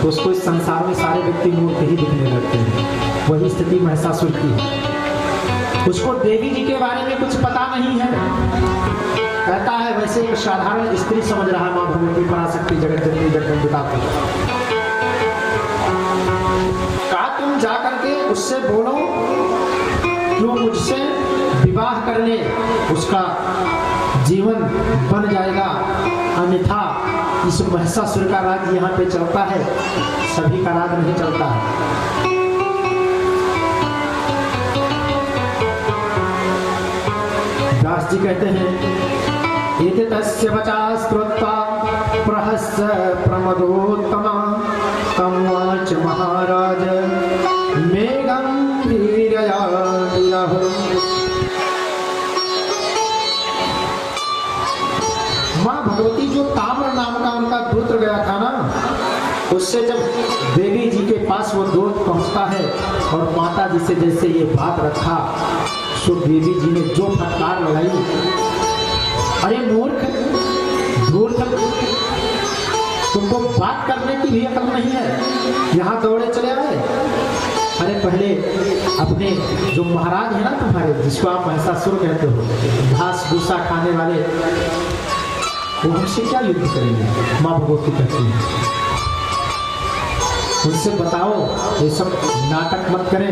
तो उसको इस संसार में सारे व्यक्ति मूर्ख ही दिखने लगते हैं, वही स्थिति महिषासुर की है। उसको देवी जी के बारे में कुछ पता नहीं है, कहता है वैसे एक साधारण स्त्री समझ रहा है माँ भगवती पराशक्ति जगत जननी जगदम्बिका को। कहा तुम जा करके उससे बोलो जो मुझसे विवाह कर ले उसका जीवन बन जाएगा, अन्यथा इस महिषासुर का राज यहाँ पे चलता है, सभी का राज नहीं चलता है। दास जी कहते हैं एते तस्य वचा श्रुत्वा प्रहस्य प्रमदोत्तमा तमुवाच महाराज मेघं वीर्यया गिरः। माँ भगवती जो ताम्र नाम का उनका पुत्र गया था ना, उससे जब देवी जी के पास वो दूत पहुंचता है और माता जी से जैसे ये बात रखा, सो देवी जी ने जो फटकार लगाई, अरे मूर्ख मूर्ख, तुमको बात करने की भी अकल नहीं है, यहाँ दौड़े चले आए। अरे पहले अपने जो महाराज है ना तुम्हारे, जिसको आप महिषासुर कहते हो, घास भूसा खाने वाले, वो हमसे क्या युद्ध करेंगे? माँ भगवती कहती है उनसे बताओ ये सब नाटक मत करें,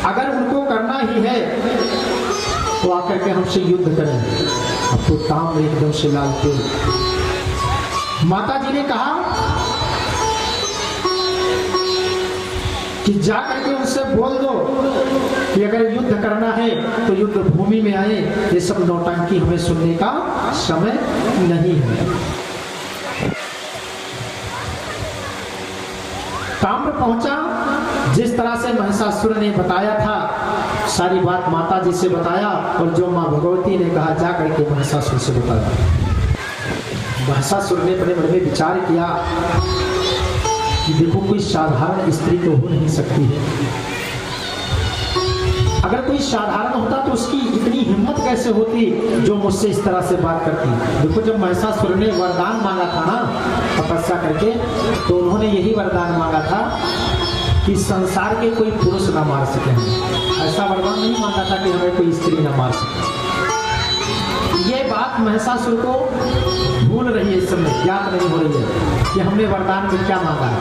अगर उनको करना ही है तो आकर के हमसे युद्ध करें। अब तो ताम्र एकदम से लाल थे। माता जी ने कहा कि जा करके उनसे बोल दो कि अगर युद्ध करना है तो युद्ध भूमि में आए, ये सब नौटंकी हमें सुनने का समय नहीं है। ताम्र पहुंचा, जिस तरह से महिषासुर ने बताया था सारी बात माता जी से बताया, और जो माँ भगवती ने कहा जा करके महिषासुर से बताया। महिषासुर ने अपने मन में विचार किया कि देखो कोई साधारण स्त्री तो हो नहीं सकती है, अगर कोई साधारण होता तो उसकी इतनी हिम्मत कैसे होती जो मुझसे इस तरह से बात करती। देखो जब महिषासुर ने वरदान मांगा था ना तपस्या करके, तो उन्होंने यही वरदान मांगा था कि संसार के कोई पुरुष ना मार सके। ऐसा वरदान नहीं मांगा था कि हमें कोई स्त्री ना मार सके। ये बात महिषासुर को भूल रही है, इस समय याद नहीं हो रही है कि हमने वरदान में क्या मांगा है।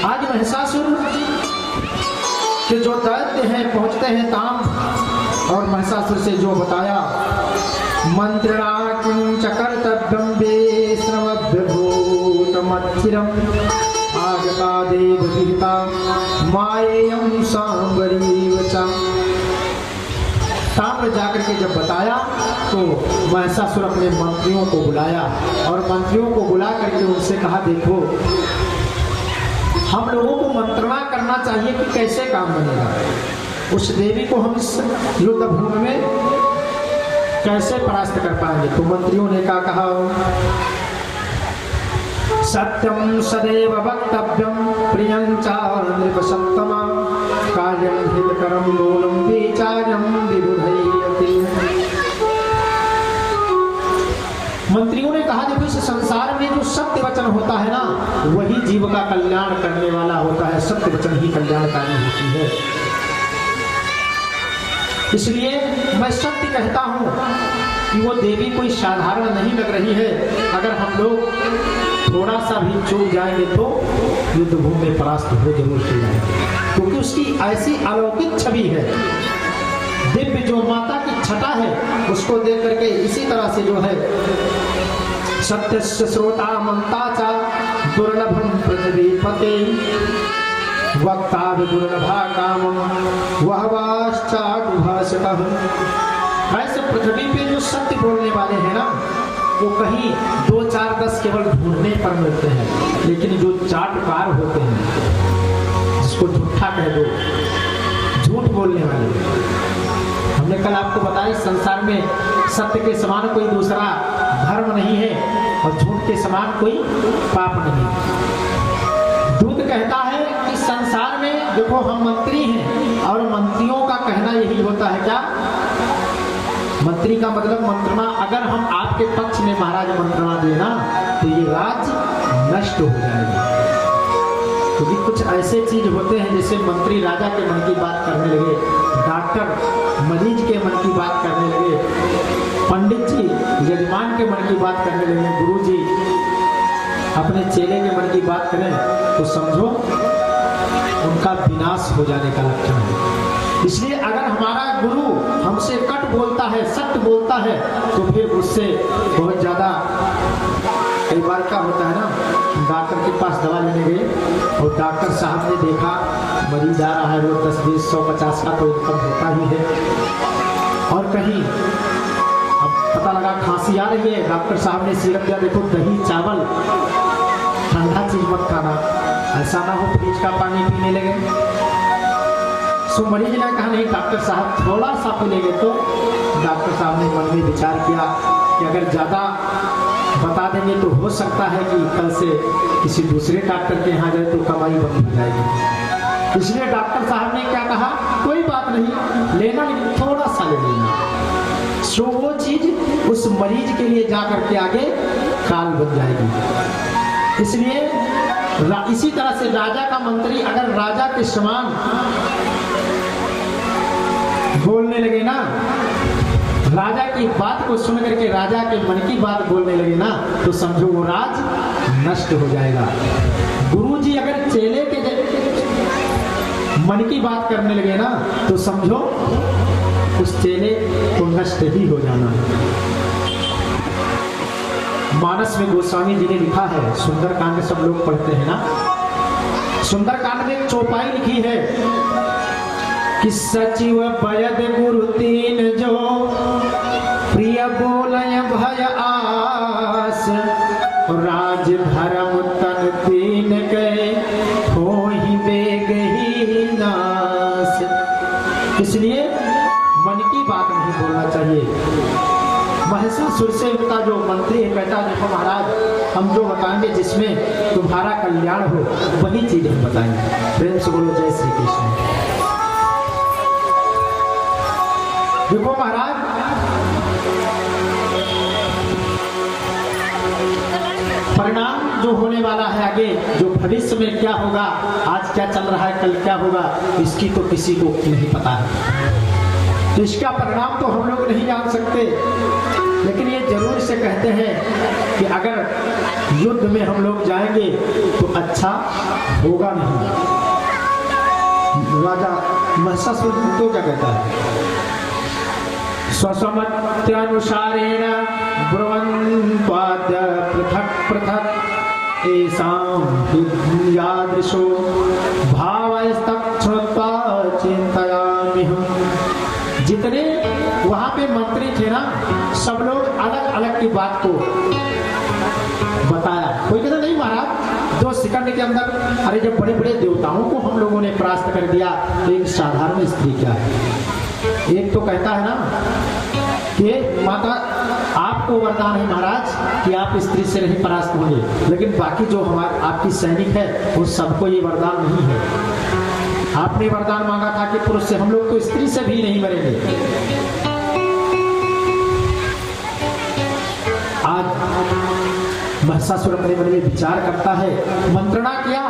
आज महिषासुर के जो दैत्य हैं पहुंचते हैं ताम, और महिषासुर से जो बताया मंत्रणा किंच कर्तव्यम वैष्णवभूतमच्चिरम आगता देवगीता मायेयं सांबरीवचा। ताम्र जाकर के जब बताया तो महिषासुर अपने मंत्रियों को बुलाया, और मंत्रियों को बुला करके उनसे कहा देखो हम लोगों को मंत्रणा करना चाहिए कि कैसे काम बनेगा, उस देवी को हम इस युद्ध भूमि में कैसे परास्त कर पाएंगे। तो मंत्रियों ने क्या कहा, सत्यम सदैव वक्तव्यम प्रियं च नृपसत्तमा कार्यं हितकरं लोलं विचार्यं विबुधयति। मंत्रियों ने कहा देखो इस संसार में जो सत्य वचन होता है ना वही जीव का कल्याण करने वाला होता है, सत्य वचन ही कल्याणकारी होती है। इसलिए मैं सत्य कहता हूं कि वो देवी कोई साधारण नहीं लग रही है। अगर हम लोग थोड़ा सा भी चूक जाएंगे तो युद्ध भूमि में परास्त हो जरूर जाएंगे, क्योंकि उसकी ऐसी अलौकिक छवि है, दिव्य जो माता की छटा है उसको देख करके इसी तरह से जो है सत्य श्रोता मंता चा दुर्लभम पृथ्वीपते वक्ता दुर्लभा कामम वहवाश्चाटुभाषकः। ऐसे पृथ्वी पे जो सत्य बोलने वाले हैं ना वो कहीं 2, 4, 10 केवल ढूंढने पर मिलते हैं, लेकिन जो चाटुकार होते हैं जिसको झूठा कह दो, झूठ बोलने वाले, हमने कल आपको बताया इस संसार में सत्य के समान कोई दूसरा धर्म नहीं है और झूठ के समान कोई पाप नहीं। दूत कहता है कि संसार में देखो हम मंत्री हैं और मंत्रियों का कहना यही होता है क्या, मंत्री का मतलब मंत्रणा, अगर हम आपके पक्ष में महाराज मंत्रणा देना तो ये राज नष्ट हो जाएगा। क्योंकि कुछ ऐसे चीज होते हैं जैसे मंत्री राजा के मन की बात करने लगे, डॉक्टर मरीज के मन की बात करने लगे, पंडित जी यजमान के मन की बात करने लगे, गुरु जी अपने चेले के मन की बात करें तो समझो उनका विनाश हो जाने का लक्षण है। इसलिए अगर हमारा गुरु हमसे कट बोलता है, सत्य बोलता है, तो फिर उससे बहुत ज्यादा, कई बार क्या होता है ना, डॉक्टर के पास दवा लेने गए और डॉक्टर साहब ने देखा मरीज आ रहा है रोज 10, 20, 100, 50 का तो इनकम होता ही है, और कहीं अब पता लगा खांसी आ रही है, डॉक्टर साहब ने सिरप दिया, देखो दही चावल ठंडा चीज मत खाना, ऐसा ना हो फ्रिज का पानी पीने लगे। सो मरीज ने कहा नहीं डॉक्टर साहब थोड़ा सा पी लेंगे, तो डॉक्टर साहब ने मन में विचार किया कि अगर ज़्यादा बता देंगे तो हो सकता है कि कल से किसी दूसरे डॉक्टर के यहाँ जाए तो कमाई बंद हो जाएगी। इसलिए डॉक्टर साहब ने क्या कहा, कोई बात नहीं लेना, लेकिन थोड़ा सा ले लेना, सो वो चीज उस मरीज के लिए जा करके आगे काल बन जाएगी। इसलिए इसी तरह से राजा का मंत्री अगर राजा के समान बोलने लगे ना राजा की बात को सुन करके राजा के मन की बात बोलने लगे ना, तो समझो वो राज नष्ट हो जाएगा। गुरुजी अगर चेले के मन की बात करने लगे ना, तो समझो उस चेले को नष्ट ही हो जाना। मानस में गोस्वामी जी ने लिखा है, सुंदरकांड सब लोग पढ़ते हैं ना, सुंदरकांड में एक चौपाई लिखी है कि सचिव बयद गुरु तीन जो प्रिय बोलय भय आस, राज धर्म तन तीन गए हो ही बेग ही नास। इसलिए मन की बात नहीं बोलना चाहिए। महिषासुर से उनका जो मंत्री है कहता, देखो महाराज हम जो बताएंगे जिसमें तुम्हारा कल्याण हो वही चीज हम बताएंगे। प्रेम से बोलो जय श्री कृष्ण। देखो महाराज, परिणाम जो होने वाला है आगे, जो भविष्य में क्या होगा, आज क्या चल रहा है कल क्या होगा, इसकी तो किसी को नहीं पता है। तो इसका परिणाम तो हम लोग नहीं जान सकते, लेकिन ये जरूर से कहते हैं कि अगर युद्ध में हम लोग जाएंगे तो अच्छा होगा नहीं। राजा महिषासुर तो क्या कहता है, स्वसमत्यानुसारेण ब्रुवन्त्वाद्य पृथक् पृथक् एषां यादृशो भावस्तच्छ्रुत्वा चिन्तयाम्यहम्। जितने वहां पे मंत्री थे ना, सब लोग अलग अलग की बात को बताया। कोई कहता नहीं महाराज 2 सेकंड के अंदर, अरे जब बड़े बड़े देवताओं को हम लोगों ने परास्त कर दिया तो एक साधारण स्त्री क्या है। एक तो कहता है ना कि माता आपको वरदान है महाराज कि आप स्त्री से नहीं परास्त होंगे, लेकिन बाकी जो हमारे आपकी सैनिक है वो सबको ये वरदान नहीं है। आपने वरदान मांगा था कि पुरुष से, हम लोग तो स्त्री से भी नहीं मरेंगे। आज महिषासुर अपने मन में विचार करता है, मंत्रणा किया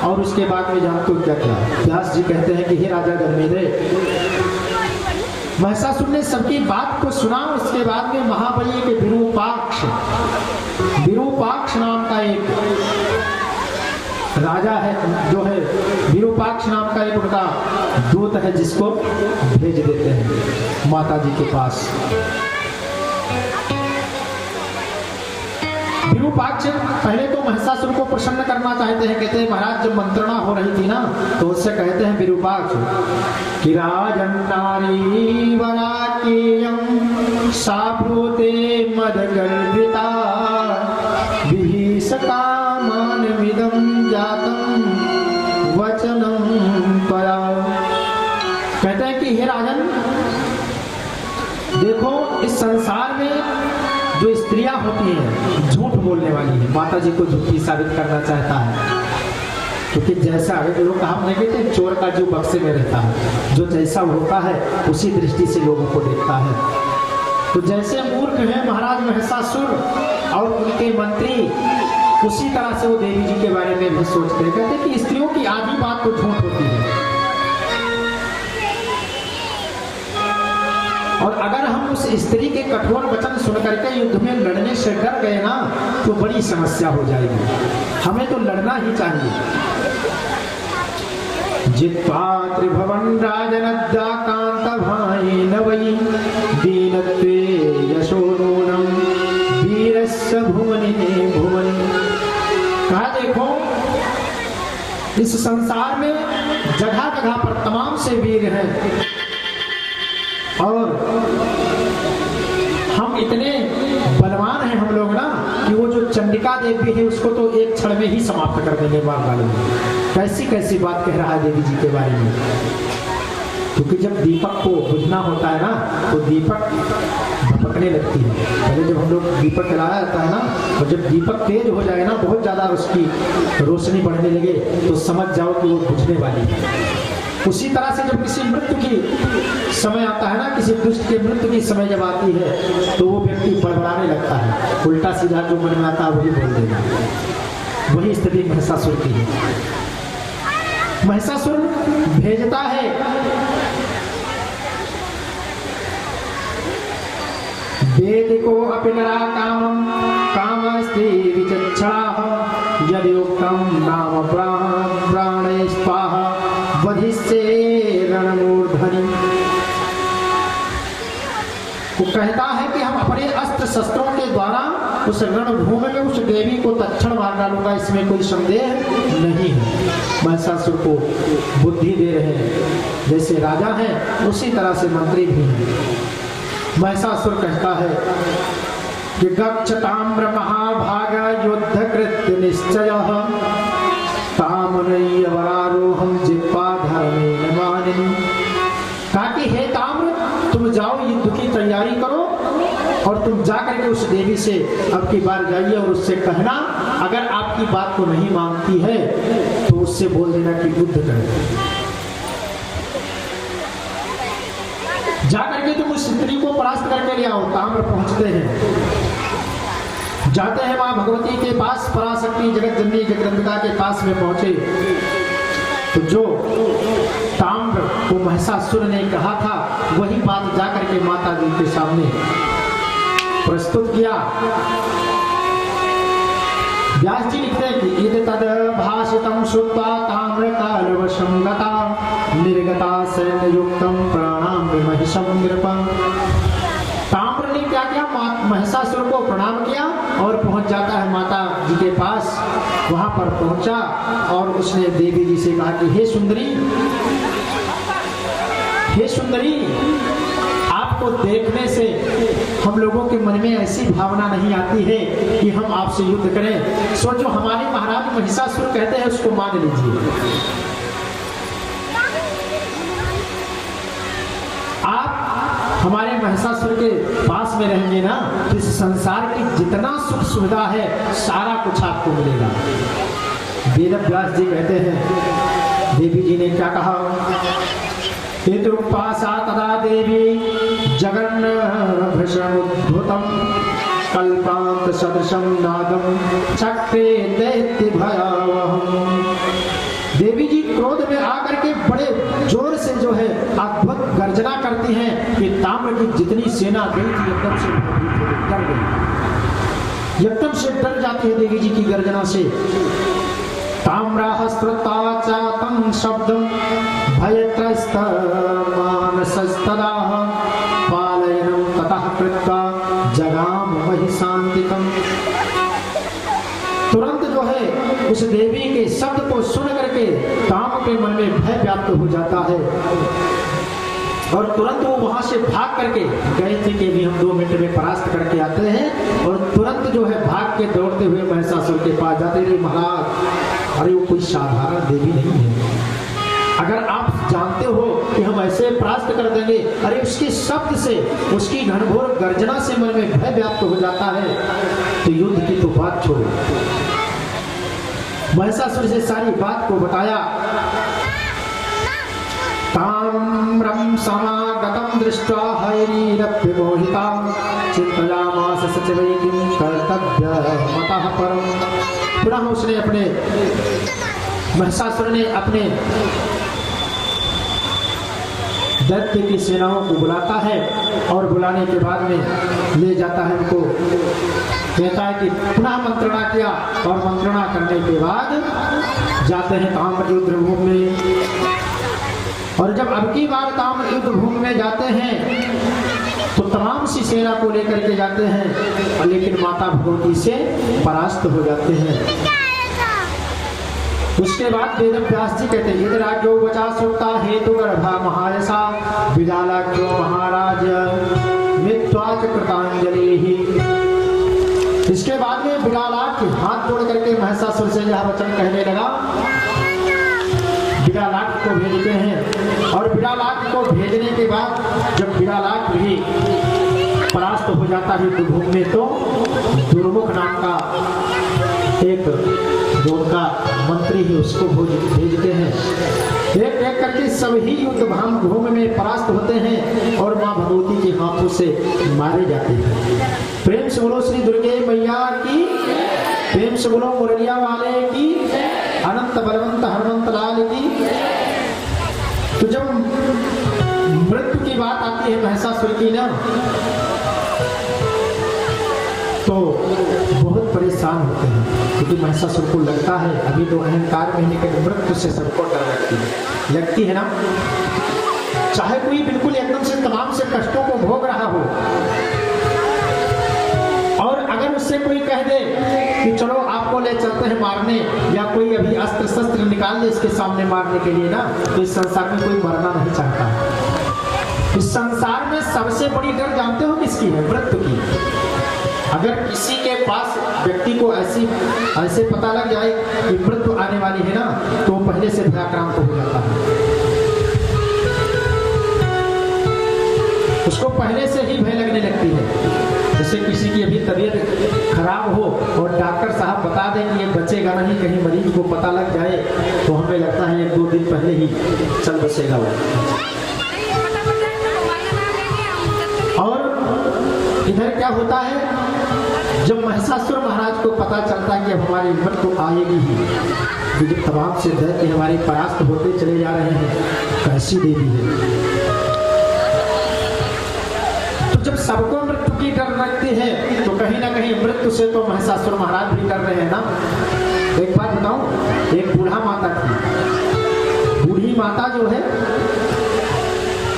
और उसके बाद में जानते हो क्या किया। व्यास जी कहते हैं कि हे राजा धर्मेंद्र, महिषासुर ने सबकी बात को सुना। उसके बाद में महाबली के विरूपाक्ष नाम का एक राजा है, जो है विरूपाक्ष नाम का एक उनका दूत है, जिसको भेज देते हैं माता जी के पास। विरूपाक्ष पहले तो महिषासुर को प्रसन्न करना चाहते हैं। कहते हैं महाराज जब मंत्रणा हो रही थी ना, तो उससे कहते हैं विरूपाक्ष कि राजन नारी वराकीयं साप्रोते मदगर्भिता विहिसकामानमिदं जातं वचनं त्वया। कहते हैं कि हे राजन, देखो इस संसार में जो स्त्रियां होती हैं झूठ बोलने वाली है, माता जी को झूठी साबित करना चाहता है। क्योंकि जैसा लोग हम नहीं कहते चोर का जो बक्से में रहता है, जो जैसा होता है उसी दृष्टि से लोगों को देखता है। तो जैसे मूर्ख है महाराज महिषासुर और उनके मंत्री, उसी तरह से वो देवी जी के बारे में भी सोचते हैं। कहते कि स्त्रियों की आधी बात तो झूठ होती है, और अगर हम उस स्त्री के कठोर वचन सुन करके युद्ध में लड़ने से डर गए ना, तो बड़ी समस्या हो जाएगी। हमें तो लड़ना ही चाहिए। जित्वा त्रिभुवन राजनद्दाकांत भाई नवई दीनत्वे यशो नूनम वीरस्य भुवनि भुवनि। कहा देखो इस संसार में जगह जगह पर तमाम से वीर हैं, और हम इतने बलवान हैं हम लोग ना कि वो जो चंडिका देवी है उसको तो एक क्षण में ही समाप्त कर देंगे मार डालेंगे। कैसी कैसी बात कह रहा है देवी जी के बारे में। क्योंकि जब दीपक को बुझना होता है ना, तो दीपक भपकने लगती है। पहले जब हम लोग दीपक जलाया जाता है ना, और जब दीपक तेज हो जाए ना, बहुत ज्यादा उसकी रोशनी बढ़ने लगे, तो समझ जाओ कि वो बुझने वाली है। उसी तरह से जब किसी मृत्यु की समय आता है ना, किसी दुष्ट के मृत्यु की समय जब आती है, तो वो व्यक्ति बड़बड़ाने लगता है, उल्टा सीधा जो मन में आता है वही बोल देगा। वही स्थिति महिषासुर की है। महिषासुर भेजता है वेदिको अपि नरा कामं कामस्ते विचक्षणाः यदि उक्तं नाम प्राणे स्वाहा वधिष्ये रणमूर्धनि। वो कहता है कि हम अपने अस्त्र शस्त्रों के द्वारा उस रणभूमि में उस देवी को तत्क्षण मार डालूंगा, इसमें कोई संदेह नहीं है। महिषासुर को बुद्धि दे रहे हैं, जैसे राजा हैं उसी तरह से मंत्री भी हैं। महिषासुर कहता है कि गच्छ ताम्र महाभाग युद्ध कृत्य निश्चयः ताम्रय्य वरारोहं जिह्वा धर्मेण मानिनी। कहा कि हे ताम्र, तुम जाओ युद्ध की तैयारी करो और तुम जाकर के उस देवी से अब की बार जाइए और उससे कहना अगर आपकी बात को नहीं मानती है तो उससे बोल देना कि युद्ध करें। जाकर के तुम उस स्त्री को परास्त करके ले आओ। ताम्र पहुंचते हैं, जाते हैं मां भगवती के पास, पराशक्ति जगत जननी जगदम्बिका के पास में पहुंचे तो जो ताम्र को महिषासुर ने कहा था वही बात जाकर के माता जी के सामने प्रस्तुत किया। व्यास जी लिखते हैं कि इद तद भाषितं श्रुत्वा ताम्रकालवशं गता निर्गता सैन्ययुक्तं प्रणाम महिषं नृपं। ताम्र ने क्या किया, महिषासुर को प्रणाम किया और पहुंच जाता है माता जी के पास। वहां पर पहुंचा और उसने देवी जी से कहा कि हे सुंदरी, हे सुंदरी, आपको देखने से हम लोगों के मन में ऐसी भावना नहीं आती है कि हम आपसे युद्ध करें। सो जो हमारे महाराज महिषासुर कहते हैं उसको मान लीजिए। आप हमारे महिषासुर के पास में रहेंगे ना तो इस संसार की जितना सुख सुविधा है सारा कुछ आपको मिलेगा। वेद व्यास जी कहते हैं देवी जी ने क्या कहा, पितृपासा तदा देवी जगन्न भृशमुद्भुतं कल्पांत सदृशं नादं चक्रे दैत्य भयावहम्। देवी जी क्रोध में आकर के बड़े जोर से जो है अद्भुत गर्जना करती हैं कि ताम्र की जितनी सेना गई थी एकदम से डर गई, एकदम से डर जाती है देवी जी की गर्जना से। ताम्राः श्रुत्वा चातं शब्दं भयत्रस्त मानसस्तदा पालयनं ततः कृत्वा जगाम महिषान्तिकम्। तुरंत जो है उस देवी के शब्द को सुन करके ताम्र के मन में भय व्याप्त हो जाता है और तुरंत वो वहां से भाग करके गए थे कि भी हम 2 मिनट में परास्त करके आते हैं और तुरंत जो है भाग के दौड़ते हुए महिषासुर के पास जाते रहे। महाराज, अरे वो कोई साधारण देवी नहीं है, अगर आप जानते हो कि हम ऐसे परास्त कर देंगे, अरे उसके शब्द से उसकी घनघोर गर्जना से मन में भय व्याप्त हो जाता है तो युद्ध की तो बात छोड़ो। महिषासुर से सारी बात को बताया। ताम्रं समागतं दृष्ट्वा हैरीरप्यमोहिता चिन्तयामास सचिवै किं कर्तव्यमतः परम्। पुनः उसने अपने महिषासुर ने अपने दैत्य की सेनाओं को बुलाता है और बुलाने के बाद में ले जाता है उनको, कहता है कि पुनः मंत्रणा किया और मंत्रणा करने के बाद जाते हैं ताम्र युद्ध भूमि में। और जब अब की बार ताम्र युद्ध भूमि में जाते हैं तो तमाम सी सेना को लेकर के जाते हैं, लेकिन माता भगवती से परास्त हो जाते हैं। उसके बाद वेद व्यास जी कहते हैं यदि वचा सुक्ता हेतु गर्भा महायसा विजालाख्यो महाराज मित्वाच कृतांजलि ही। इसके बाद में विडालाख के हाथ जोड़ करके महिषासुर से यह वचन कहने लगा। विडालाख को भेजते हैं और विडालाख को भेजने के बाद जब विडालाख भी परास्त हो जाता है युद्ध भूमि में तो दुर्मुख नाम का एक जो उनका मंत्री है उसको भेजते हैं। एक एक करके सभी युद्ध भूमि में परास्त होते हैं और मां भगवती के हाथों से मारे जाते हैं। प्रेम से बोलो श्री दुर्गे मैया की, प्रेम से बोलो मुरलिया वाले की, अनंत बलवंत हनुमंत लाल की। तो जब मृत्यु की बात आती है महिषासुर की ना तो बहुत परेशान होते हैं, क्योंकि महिषासुर को लगता है अभी तो अहंकार में, लेकिन मृत्यु से सबको डर लगती है ना। चाहे कोई बिल्कुल एकदम से तमाम से कष्टों को भोग रहा हो, और अगर उससे कोई कह दे कि चलो आपको ले चलते हैं मारने, या कोई अभी अस्त्र शस्त्र निकाल दे इसके सामने मारने के लिए ना, तो इस संसार में कोई मरना नहीं चाहता। इस संसार में सबसे बड़ी डर जानते हो किसकी है? मृत्यु की। अगर किसी के पास व्यक्ति को ऐसे पता लग जाए कि मृत्यु आने वाली है ना, तो पहले से भयाक्रांत हो जाता है, उसको पहले से ही भय लगने लगती है। जैसे किसी की अभी तबीयत खराब हो और डॉक्टर साहब बता दें कि ये बचेगा नहीं, कहीं मरीज को पता लग जाए, तो हमें लगता है 1-2 दिन पहले ही चल बसेगा वो। और इधर क्या होता है, जब महिषासुर महाराज को पता चलता है कि अब हमारी मृत्यु आएगी ही, तो जो तमाम से दैत्य हमारे परास्त होते चले जा रहे हैं, कैसी देवी है। जब सबको मृत्यु की डर लगती है, तो कहीं ना कहीं मृत्यु से तो महिषासुर महाराज भी डर रहे हैं ना। एक बात बताऊं, एक बूढ़ा माता थी। बूढ़ी माता जो है,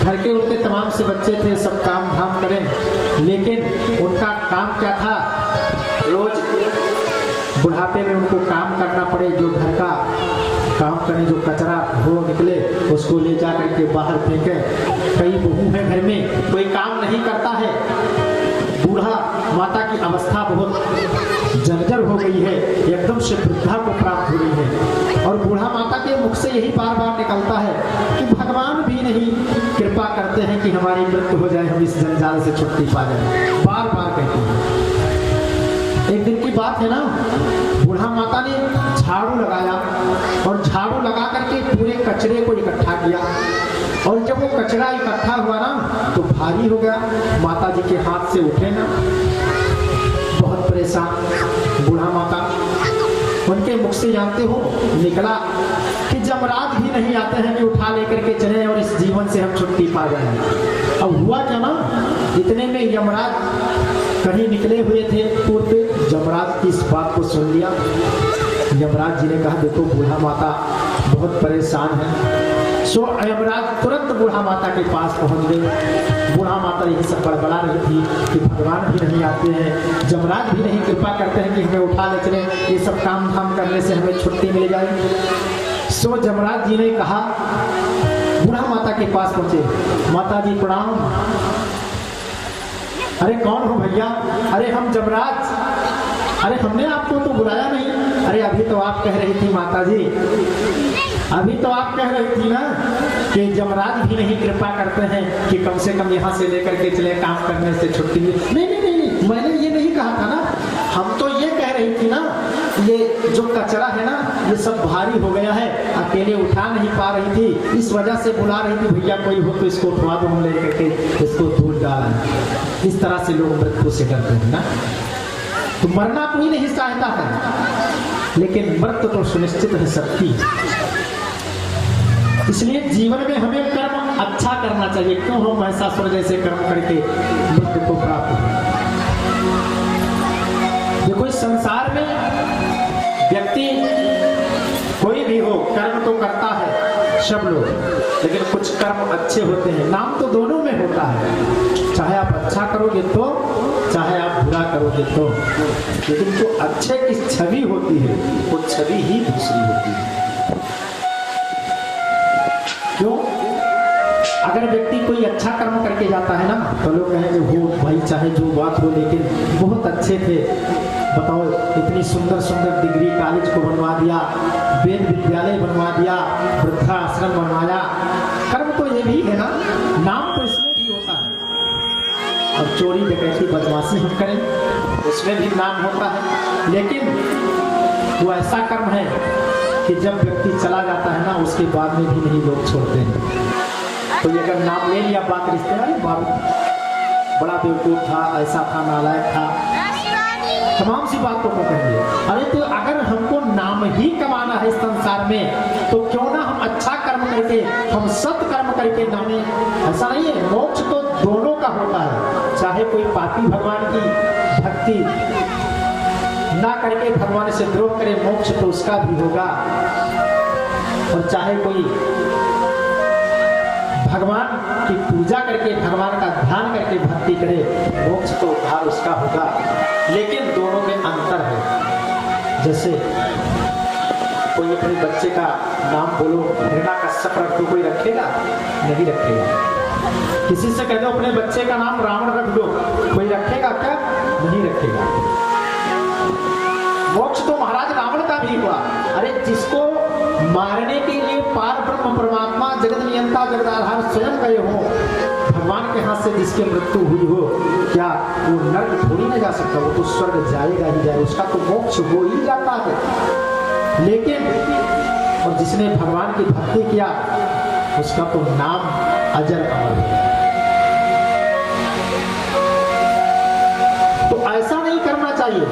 घर के उनके तमाम से बच्चे थे, सब काम धाम करें, लेकिन उनका काम क्या था, रोज बुढ़ापे में उनको काम करना पड़े, जो घर का काम करें, जो कचरा हो निकले उसको ले जा करके बाहर फेंके। कई बहू है घर में, कोई काम नहीं करता है। बूढ़ा माता की अवस्था बहुत जर्जर हो गई है, एकदम से वृद्धा को प्राप्त हो गई है, और बूढ़ा माता के मुख से यही बार बार निकलता है कि भगवान भी नहीं कृपा करते हैं कि हमारी मृत्यु हो जाए, हम इस जंजाल से छुट्टी पा जाए, बार बार कहती है। एक दिन की बात है ना, बूढ़ा माता ने झाड़ू लगाया, और झाड़ू लगा करके पूरे कचरे को इकट्ठा किया, और जब वो कचरा इकट्ठा हुआ ना, तो भारी हो गया, माता जी के हाथ से उठे ना, बहुत परेशान बूढ़ा माता। उनके मुख से जानते हो निकला कि जमराज भी नहीं आते हैं कि उठा लेकर के चले और इस जीवन से हम छुट्टी पा जाए। अब हुआ क्या ना, इतने में यमराज कहीं निकले हुए थे टूर पे, जमराज की इस बात को सुन लिया। यमराज जी ने कहा देखो बूढ़ा माता बहुत परेशान है। सो यमराज तुरंत बूढ़ा माता के पास पहुंच गए। बूढ़ा माता यही सब बड़बड़ा रही थी कि भगवान भी नहीं आते हैं, जमराज भी नहीं कृपा करते हैं कि हमें उठा ले चले, ये सब काम धाम करने से हमें छुट्टी मिल जाएगी। सो जमराज जी ने कहा, बूढ़ा माता के पास पहुंचे, माता जी प्रणाम। अरे कौन हो भैया? अरे हम जमराज। अरे हमने आपको तो बुलाया नहीं। अरे अभी तो आप कह रही थी माता जी, अभी तो आप कह रही थी ना कि जमराज भी नहीं कृपा करते हैं कि कम से कम यहाँ से लेकर के चले, काम करने से छुट्टी मिले। नहीं नहीं नहीं नहीं, मैंने ये नहीं कहा था ना, हम तो ये कह रही थी ना, ये जो कचरा है ना, ये सब भारी हो गया है, अकेले उठा नहीं पा रही थी, इस वजह से बुला रही थी, भैया कोई हो तो इसको उठवा दो, हम लेकर के इसको दूर डालें। इस तरह से लोग मृत्यु से डरते हैं ना। तो मरना कोई नहीं चाहता है, लेकिन मृत्यु तो सुनिश्चित है सबकी। इसलिए जीवन में हमें कर्म अच्छा करना चाहिए। क्यों हम महिषासुर जैसे कर्म करके मृत्यु को प्राप्त हो। देखो इस संसार में व्यक्ति कोई भी हो, कर्म तो करता है सब लोग, लेकिन कुछ कर्म अच्छे होते हैं। नाम तो दोनों में होता है, चाहे आप अच्छा करोगे तो, चाहे आप बुरा करोगे तो, लेकिन जो अच्छे की छवि होती है वो छवि ही दूसरी होती है। क्यों? अगर व्यक्ति कोई अच्छा कर्म करके जाता है ना, तो लोग कहेंगे वो भाई चाहे जो बात हो, लेकिन बहुत अच्छे थे। बताओ, इतनी सुंदर सुंदर डिग्री कॉलेज को बनवा दिया, वेद विद्यालय बनवा दिया, वृद्धाश्रम बनवाया। कर्म तो ये भी है ना, नाम तो इसमें भी होता है। और चोरी डकैती बदमाशी हम करें, उसमें भी नाम होता है, लेकिन वो ऐसा कर्म है कि जब व्यक्ति चला जाता है ना, उसके बाद में भी नहीं लोग छोड़ते हैं। तो ये अगर नाम ले लिया, बात रिश्तेदारी, बाबू बड़ा बेवकूफ था, ऐसा था, नालायक था, तमाम सी बातों को कहेंगे। अरे तो अगर हमको नाम ही कमाना है इस संसार में, तो क्यों ना हम अच्छा कर्म करके, हम सत कर्म करके नामे। ऐसा नहीं है, मोक्ष तो दोनों का होता है, चाहे कोई पापी भगवान की भक्ति भक्ति ना करके भगवान से द्रोह करे, मोक्ष तो उसका भी होगा। और चाहे कोई भगवान की पूजा करके, भगवान का ध्यान करके भक्ति करे, मोक्ष तो उद्धार उसका होगा। लेकिन दोनों में अंतर है। जैसे कोई अपने बच्चे का नाम बोलो हिरण्यकश्यप रख दो, कोई रखेगा? नहीं रखेगा। किसी से कह दो अपने बच्चे का नाम रावण रख दो, कोई रखेगा क्या? नहीं रखेगा। मोक्ष तो महाराज रावण का भी हुआ। अरे जिसको मारने के लिए पार ब्रह्म परमात्मा जगत नियंता जगत आधार स्वयं गए हो, भगवान के हाथ से जिसकी मृत्यु हुई हो, क्या वो नरक थोड़ी न जा सकता? वो तो स्वर्ग जाएगा ही जाएगा, उसका तो मोक्ष हो ही जाता है। लेकिन और जिसने भगवान की भक्ति किया, उसका तो नाम अजर अमर है। तो ऐसा नहीं करना चाहिए,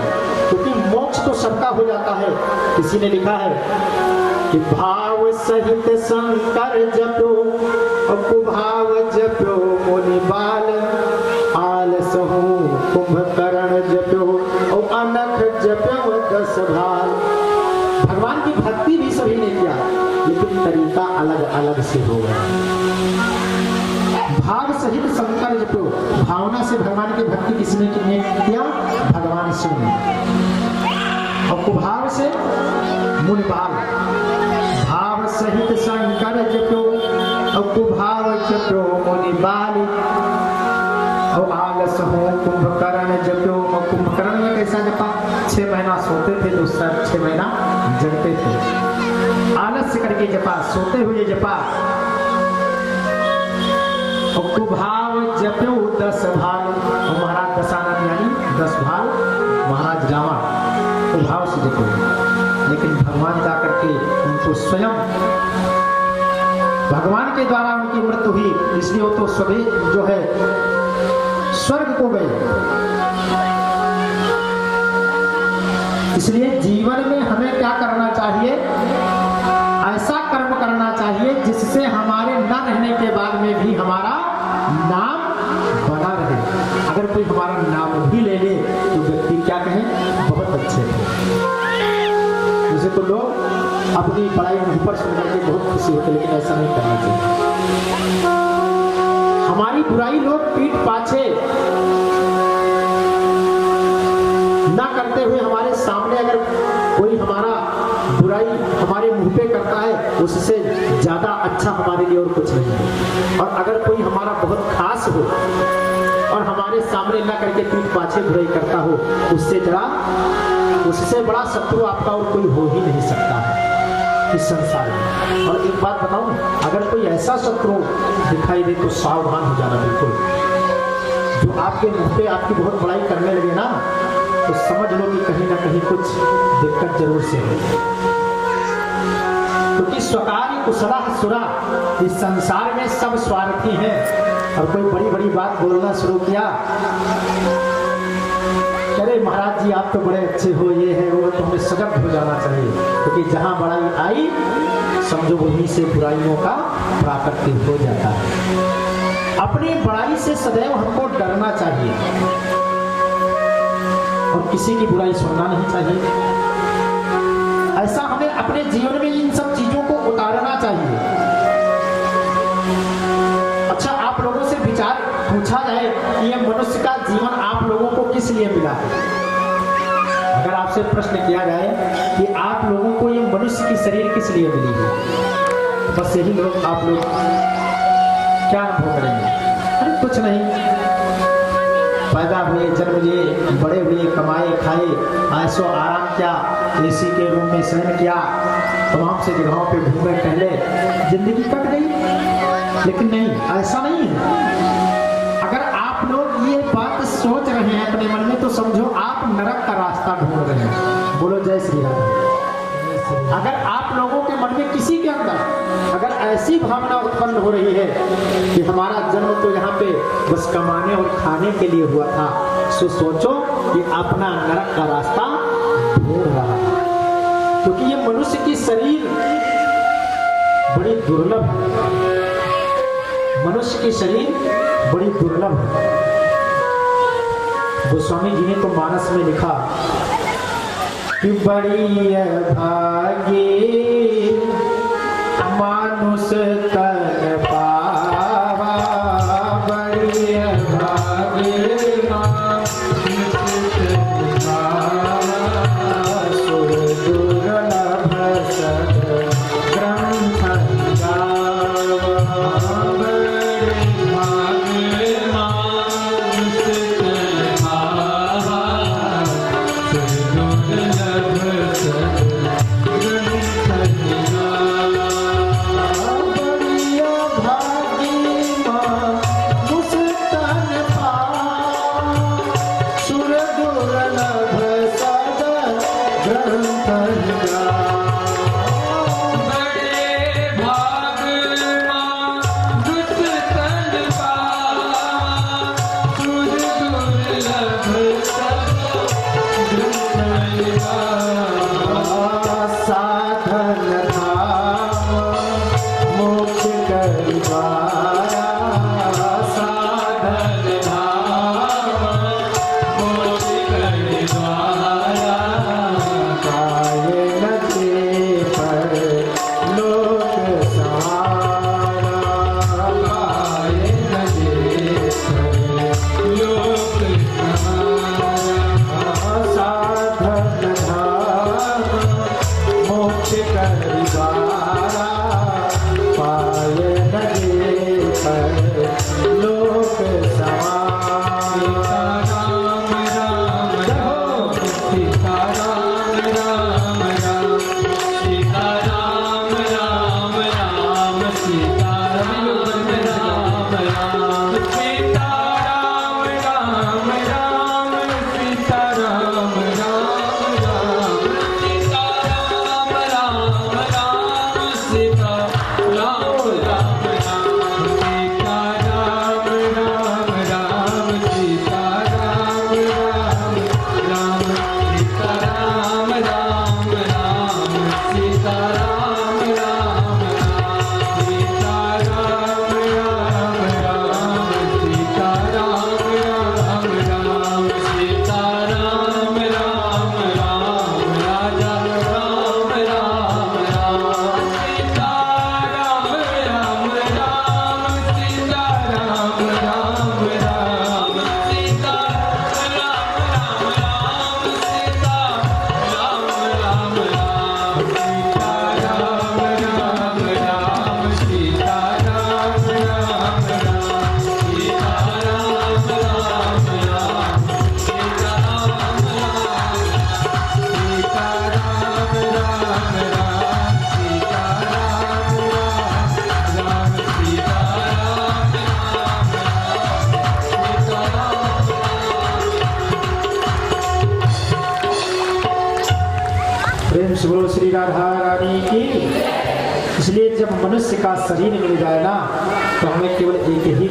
क्योंकि मोक्ष तो सबका हो जाता है। किसी ने लिखा है कि भाव सहित शंकर जपो, कुभाव जपो मुनि बाल, आलस हो कुंभकर्ण जपो, और अनख जपो 10 भाल। भगवान की भक्ति भी सभी ने किया, लेकिन तरीका अलग अलग से हो गया। भाव सहित शंकर जपो, भावना से भगवान की भक्ति किसने किया? भगवान शिव ने। और कुभाव से मुनिबाल, भाव सहित शंकर जपो, और कुभाव जपो मुनिबाल, और आलस हो कुंभकर्ण जपो। और कुंभकर्ण में कैसा जपा? 6 महीना सोते थे तो 6 महीना जगते थे। आलस्य करके जपा, सोते हुए जपा। और कुभाव जपो 10 भाल, और महाराज दशानन यानी 10 भाल महाराज रावण कुभाव से जपो। लेकिन भगवान जाकर के उनको स्वयं भगवान के द्वारा उनकी मृत्यु हुई, इसलिए वो तो सभी जो है स्वर्ग को गए। इसलिए जीवन में हमें क्या करना चाहिए? ऐसा कर्म करना चाहिए जिससे हमारे न रहने के बाद में भी हमारा नाम बना रहे। अगर कोई हमारा नाम भी ले ले तो व्यक्ति क्या कहे? बहुत अच्छे थे। जैसे तो लोग अपनी पढ़ाई मुझ पर सुन करके बहुत खुशी होते, लेकिन ऐसा नहीं करना चाहिए। हमारी बुराई लोग पीठ पाछे ना करते हुए हमारे सामने अगर कोई हमारा बुराई हमारे मुंह पे करता है, उससे ज्यादा अच्छा हमारे लिए और कुछ नहीं है। और अगर कोई हमारा बहुत खास हो और हमारे सामने ना करके पीठ पाछे बुराई करता हो, उससे बड़ा शत्रु आपका और कोई हो ही नहीं सकता है इस संसार में। और एक बात बताऊं, अगर कोई ऐसा शत्रु दिखाई दे तो सावधान हो जाना बिल्कुल। जो आपके मुंह पे आपकी बहुत बड़ाई करने लगे ना, तो समझ लो कि कहीं ना कहीं कुछ दिक्कत जरूर से है। क्योंकि स्वकार्य कुशला सुरा, इस संसार में सब स्वार्थी हैं। और कोई बड़ी बड़ी बात बोलना शुरू किया, अरे महाराज जी आप तो बड़े अच्छे हो, ये है वो, तो हमें सजग हो जाना चाहिए। क्योंकि जहां बड़ाई आई, समझो वहीं से बुराइयों का प्राकट्य हो जाता है। अपनी बड़ाई से सदैव हमको डरना चाहिए और किसी की बुराई सुनना नहीं चाहिए। ऐसा हमें अपने जीवन में इन सब चीजों को उतारना चाहिए। अच्छा, आप लोगों से विचार पूछा जाए कि यह मनुष्य का जीवन आप लोगों को किस लिए मिला है? अगर आपसे प्रश्न किया जाए कि आप लोगों को यह मनुष्य की शरीर किस लिए मिली है, तो बस यही लोग आप लोग क्या अनुभव करेंगे? अरे कुछ नहीं, पैदा हुए, जन्म लिए, बड़े हुए, कमाए खाए, ऐसो आराम किया, एसी के रूम में शयन किया, तमाम से जगहों पे घूमे टहले, जिंदगी कट गई। लेकिन नहीं, ऐसा नहीं है। अगर आप लोग ये बात सोच रहे हैं अपने मन में, तो समझो आप नरक का रास्ता ढूंढ रहे हैं। बोलो जय श्री राम। अगर आप लोगों के मन में किसी के अंदर अगर ऐसी भावना उत्पन्न हो रही है कि हमारा जन्म तो यहाँ पे बस कमाने और खाने के लिए हुआ था, तो सोचो कि अपना नरक का रास्ता ढूंढ रहा है। क्योंकि ये मनुष्य की शरीर बड़ी दुर्लभ है। मनुष्य की शरीर बड़ी दुर्लभ है। गोस्वामी जी ने तो मानस में लिखा कि बड़ी भागी मानुष तन पावा, बड़ी भागी सुर दुर्लभ सद ग्रंथ गावा, बड़ी भागी बोलो श्री राधा रानी की। इसलिए जब मनुष्य का शरीर मिल जाए ना तो हमें केवल एक ही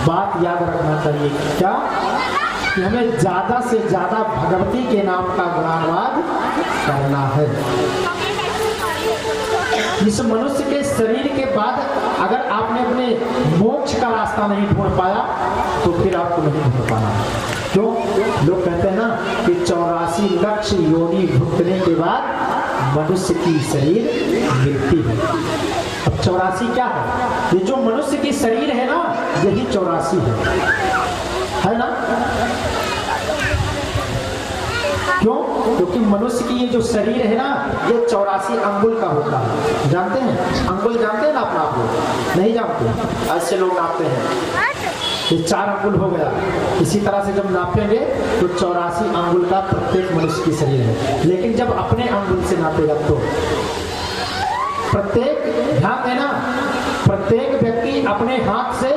बात याद रखना चाहिए, क्या कि हमें ज्यादा से ज्यादा भगवती के नाम का गुणानुवाद करना है। इस मनुष्य के शरीर के बाद अगर आपने अपने मोक्ष का रास्ता नहीं ढूंढ पाया तो फिर आपको नहीं ढूंढ पाना। क्यों? लोग कहते हैं ना कि 84 लक्ष योनि भुगतने के बाद मनुष्य की शरीर मिलती है। अब 84 क्या है? ये जो मनुष्य की शरीर है ना यही 84 है ना? क्यों? क्योंकि मनुष्य की ये जो शरीर है ना ये 84 अंगुल का होता है। जानते हैं अंगुल? जानते हैं ना आप लोग? नहीं जानते? ऐसे लोग नापते हैं ये 4 अंगुल हो गया। इसी तरह से जब नापेंगे तो 84 अंगुल का प्रत्येक मनुष्य की शरीर है। लेकिन जब अपने अंगुल से नापेगा तो प्रत्येक, ध्यान देना, प्रत्येक व्यक्ति अपने हाथ से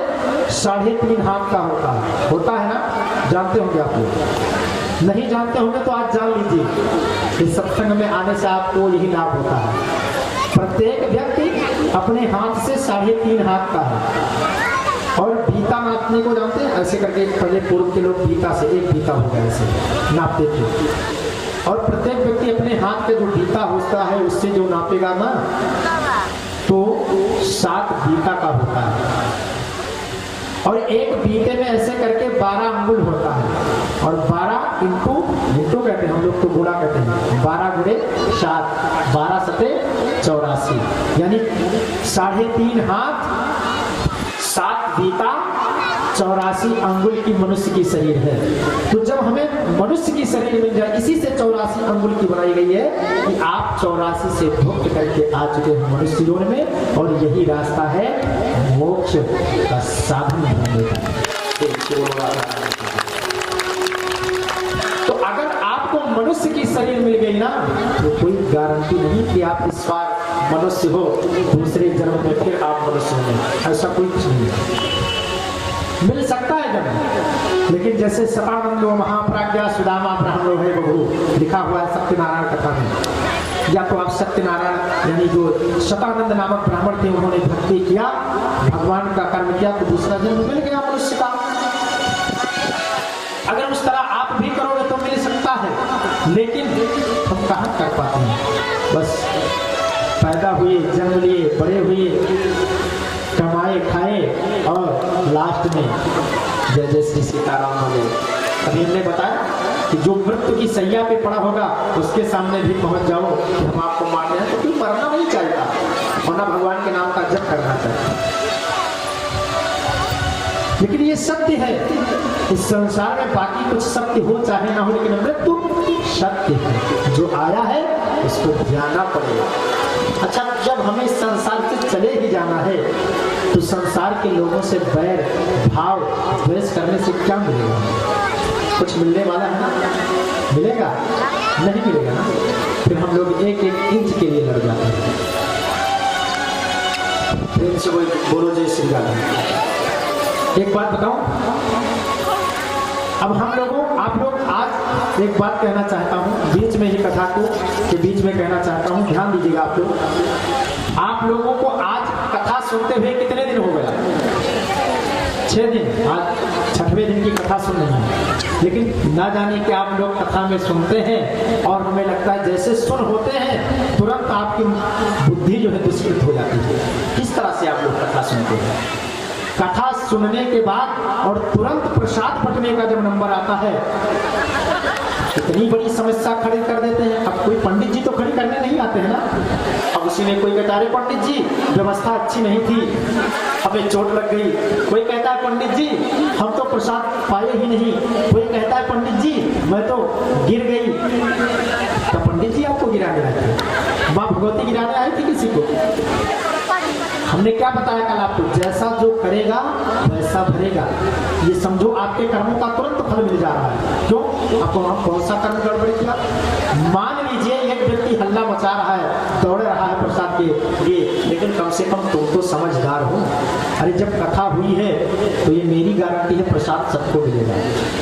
3.5 हाथ का होता है ना? जानते होंगे आप लोग। नहीं जानते होंगे तो आज जान लीजिए। इस सत्संग में आने से आपको यही लाभ होता है। प्रत्येक व्यक्ति अपने हाथ से 3.5 हाथ का है। और बीता नापने को जानते हैं? ऐसे करके पहले पूर्व के लोग बीता से 1 बीता हो गया ऐसे नापते थे। और प्रत्येक व्यक्ति अपने हाथ पे जो बीता होता है उससे जो नापेगा ना तो 7 बीता का होता है। और एक बीते में ऐसे करके 12 अंगुल होता है, और 12 इंटू कहते हैं हम लोग तो गुणा कहते हैं, 12 गुणे 7, 12 सते 84, यानी 3.5 हाथ 7 बीता 84 अंगुल की मनुष्य की शरीर है। तो जब हमें मनुष्य की शरीर मिल जाए, इसी से 84 अंगुल की बनाई गई है कि आप 84 से भुक्त करके आ चुके हैं मनुष्य जीवन में, और यही रास्ता है मोक्ष का साधन बनने का। तो अगर आपको मनुष्य की शरीर मिल गई ना, तो कोई गारंटी नहीं कि आप इस बार मनुष्य हो, दूसरे जन्म में फिर आप मनुष्य होंगे, ऐसा कोई कुछ नहीं है। मिल सकता है जन्म, लेकिन जैसे शतानंदो महाप्राज्ञा सुदामा ब्राह्मणो है बहू लिखा हुआ है सत्यनारायण कथा में, या तो आप सत्यनारायण यानी जो शतानंद नामक ब्राह्मण थे, उन्होंने भक्ति किया, भगवान का कर्म किया, तो दूसरा जन्म मिल गया मनुष्य का। अगर उस तरह आप भी करोगे तो मिल सकता है, लेकिन हम कहाँ कर पाते हैं। बस पैदा हुए, जन्म लिए, बड़े हुए, कमाए खाए, और लास्ट में जय जय श्री सीताराम हो गए। अभी हमने बताया कि जो मृत्यु की सैया पे पड़ा होगा, उसके सामने भी पहुंच जाओ कि हम आपको मारने हैं, तो क्यों मरना नहीं चाहिए, वरना भगवान के नाम का जप करना चाहिए। लेकिन ये सत्य है, इस संसार में बाकी कुछ सत्य हो चाहे ना हो, लेकिन मृत्यु सत्य है, जो आया है उसको जाना पड़ेगा। अच्छा, जब हमें इस संसार से चले ही जाना है, तो संसार के लोगों से बैर भाव द्वेष करने से क्या मिलेगा? कुछ मिलने वाला है ना? मिलेगा? नहीं मिलेगा ना। फिर हम लोग एक एक इंच के लिए लड़ जाते हैं। प्रेम से बोलो जय श्री राम। एक बात बताऊं, अब हम लोगों, आप लोग, आज एक बात कहना चाहता हूं, बीच में ही कथा को के बीच में कहना चाहता हूं, ध्यान दीजिएगा आप लोग। आप लोगों को आज कथा सुनते हुए कितने दिन हो गया? 6 दिन। आज 6वें दिन की कथा सुन रहे हैं, लेकिन ना जाने कि आप लोग कथा में सुनते हैं और हमें लगता है जैसे सुन होते हैं तुरंत आपकी बुद्धि जो है दुष्कृत हो जाती है। किस तरह से आप लोग कथा सुनते हैं? कथा सुनने के बाद और तुरंत प्रसाद बंटने का जब नंबर आता है, इतनी बड़ी समस्या खड़ी कर देते हैं। अब कोई पंडित जी तो खड़ी करने नहीं आते हैं ना। अब उसी में कोई कहता है पंडित जी व्यवस्था अच्छी नहीं थी, हमें चोट लग गई। कोई कहता है पंडित जी हम तो प्रसाद पाए ही नहीं। कोई कहता है पंडित जी मैं तो गिर गई। तो पंडित जी आपको गिराने आए थे? माँ भगवती गिराने आई थी किसी को? हमने क्या बताया कल आपको? जैसा जो करेगा वैसा भरेगा। ये समझो आपके कर्मों का तुरंत फल मिल जा रहा है। क्यों? आपको वहां कौन सा कर्म गड़बड़ किया? मान लीजिए एक व्यक्ति हल्ला मचा रहा है, दौड़ रहा है प्रसाद के लिए, लेकिन कम से कम तुम तो समझदार हो। अरे जब कथा हुई है तो ये मेरी गारंटी है प्रसाद सबको मिलेगा।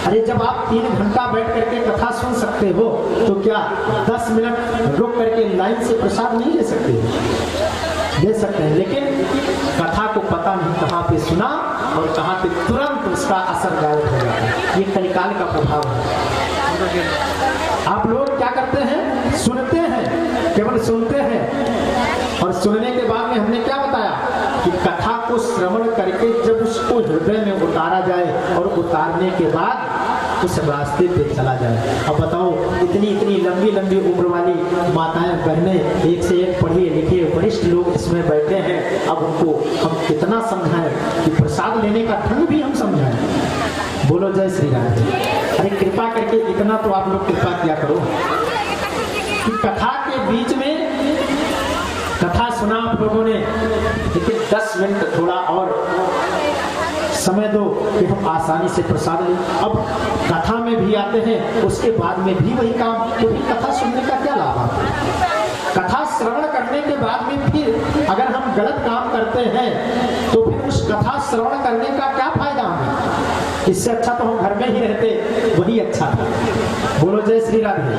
अरे जब आप 3 घंटा बैठ करके कथा सुन सकते हो, तो क्या 10 मिनट रुक करके लाइन से प्रसाद नहीं ले सकते? दे सकते हैं, लेकिन कथा को पता नहीं कहाँ पे सुना और कहाँ पे तुरंत उसका असर गायब हो जाता है। ये कलिकाल का प्रभाव है। आप लोग क्या करते हैं? सुनते हैं, केवल सुनते हैं, और सुनने के बाद में हमने क्या बताया कि कथा को श्रवण करके जब उसको हृदय में उतारा जाए और उतारने के बाद उस रास्ते पे चला जाए। अब बताओ, इतनी इतनी लंबी लंबी उम्र वाली माताएं बहनें, एक से एक पढ़े लिखे वरिष्ठ लोग इसमें बैठे हैं। अब उनको हम कितना समझाएं कि प्रसाद लेने का ढंग भी हम समझाएं। बोलो जय श्री राम। अरे कृपा करके इतना तो आप लोग कृपा किया करो कि कथा के बीच में कथा सुना आप लोगों ने, लेकिन 10 मिनट थोड़ा और समय दो कि हम आसानी से प्रसाद लें। अब कथा में भी आते हैं, उसके बाद में भी वही काम, तो कथा सुनने का क्या लाभ है? कथा श्रवण करने के बाद में फिर अगर हम गलत काम करते हैं तो फिर उस कथा श्रवण करने का क्या फायदा हमें? इससे अच्छा तो हम घर में ही रहते, वही अच्छा था। बोलो जय श्री राधे।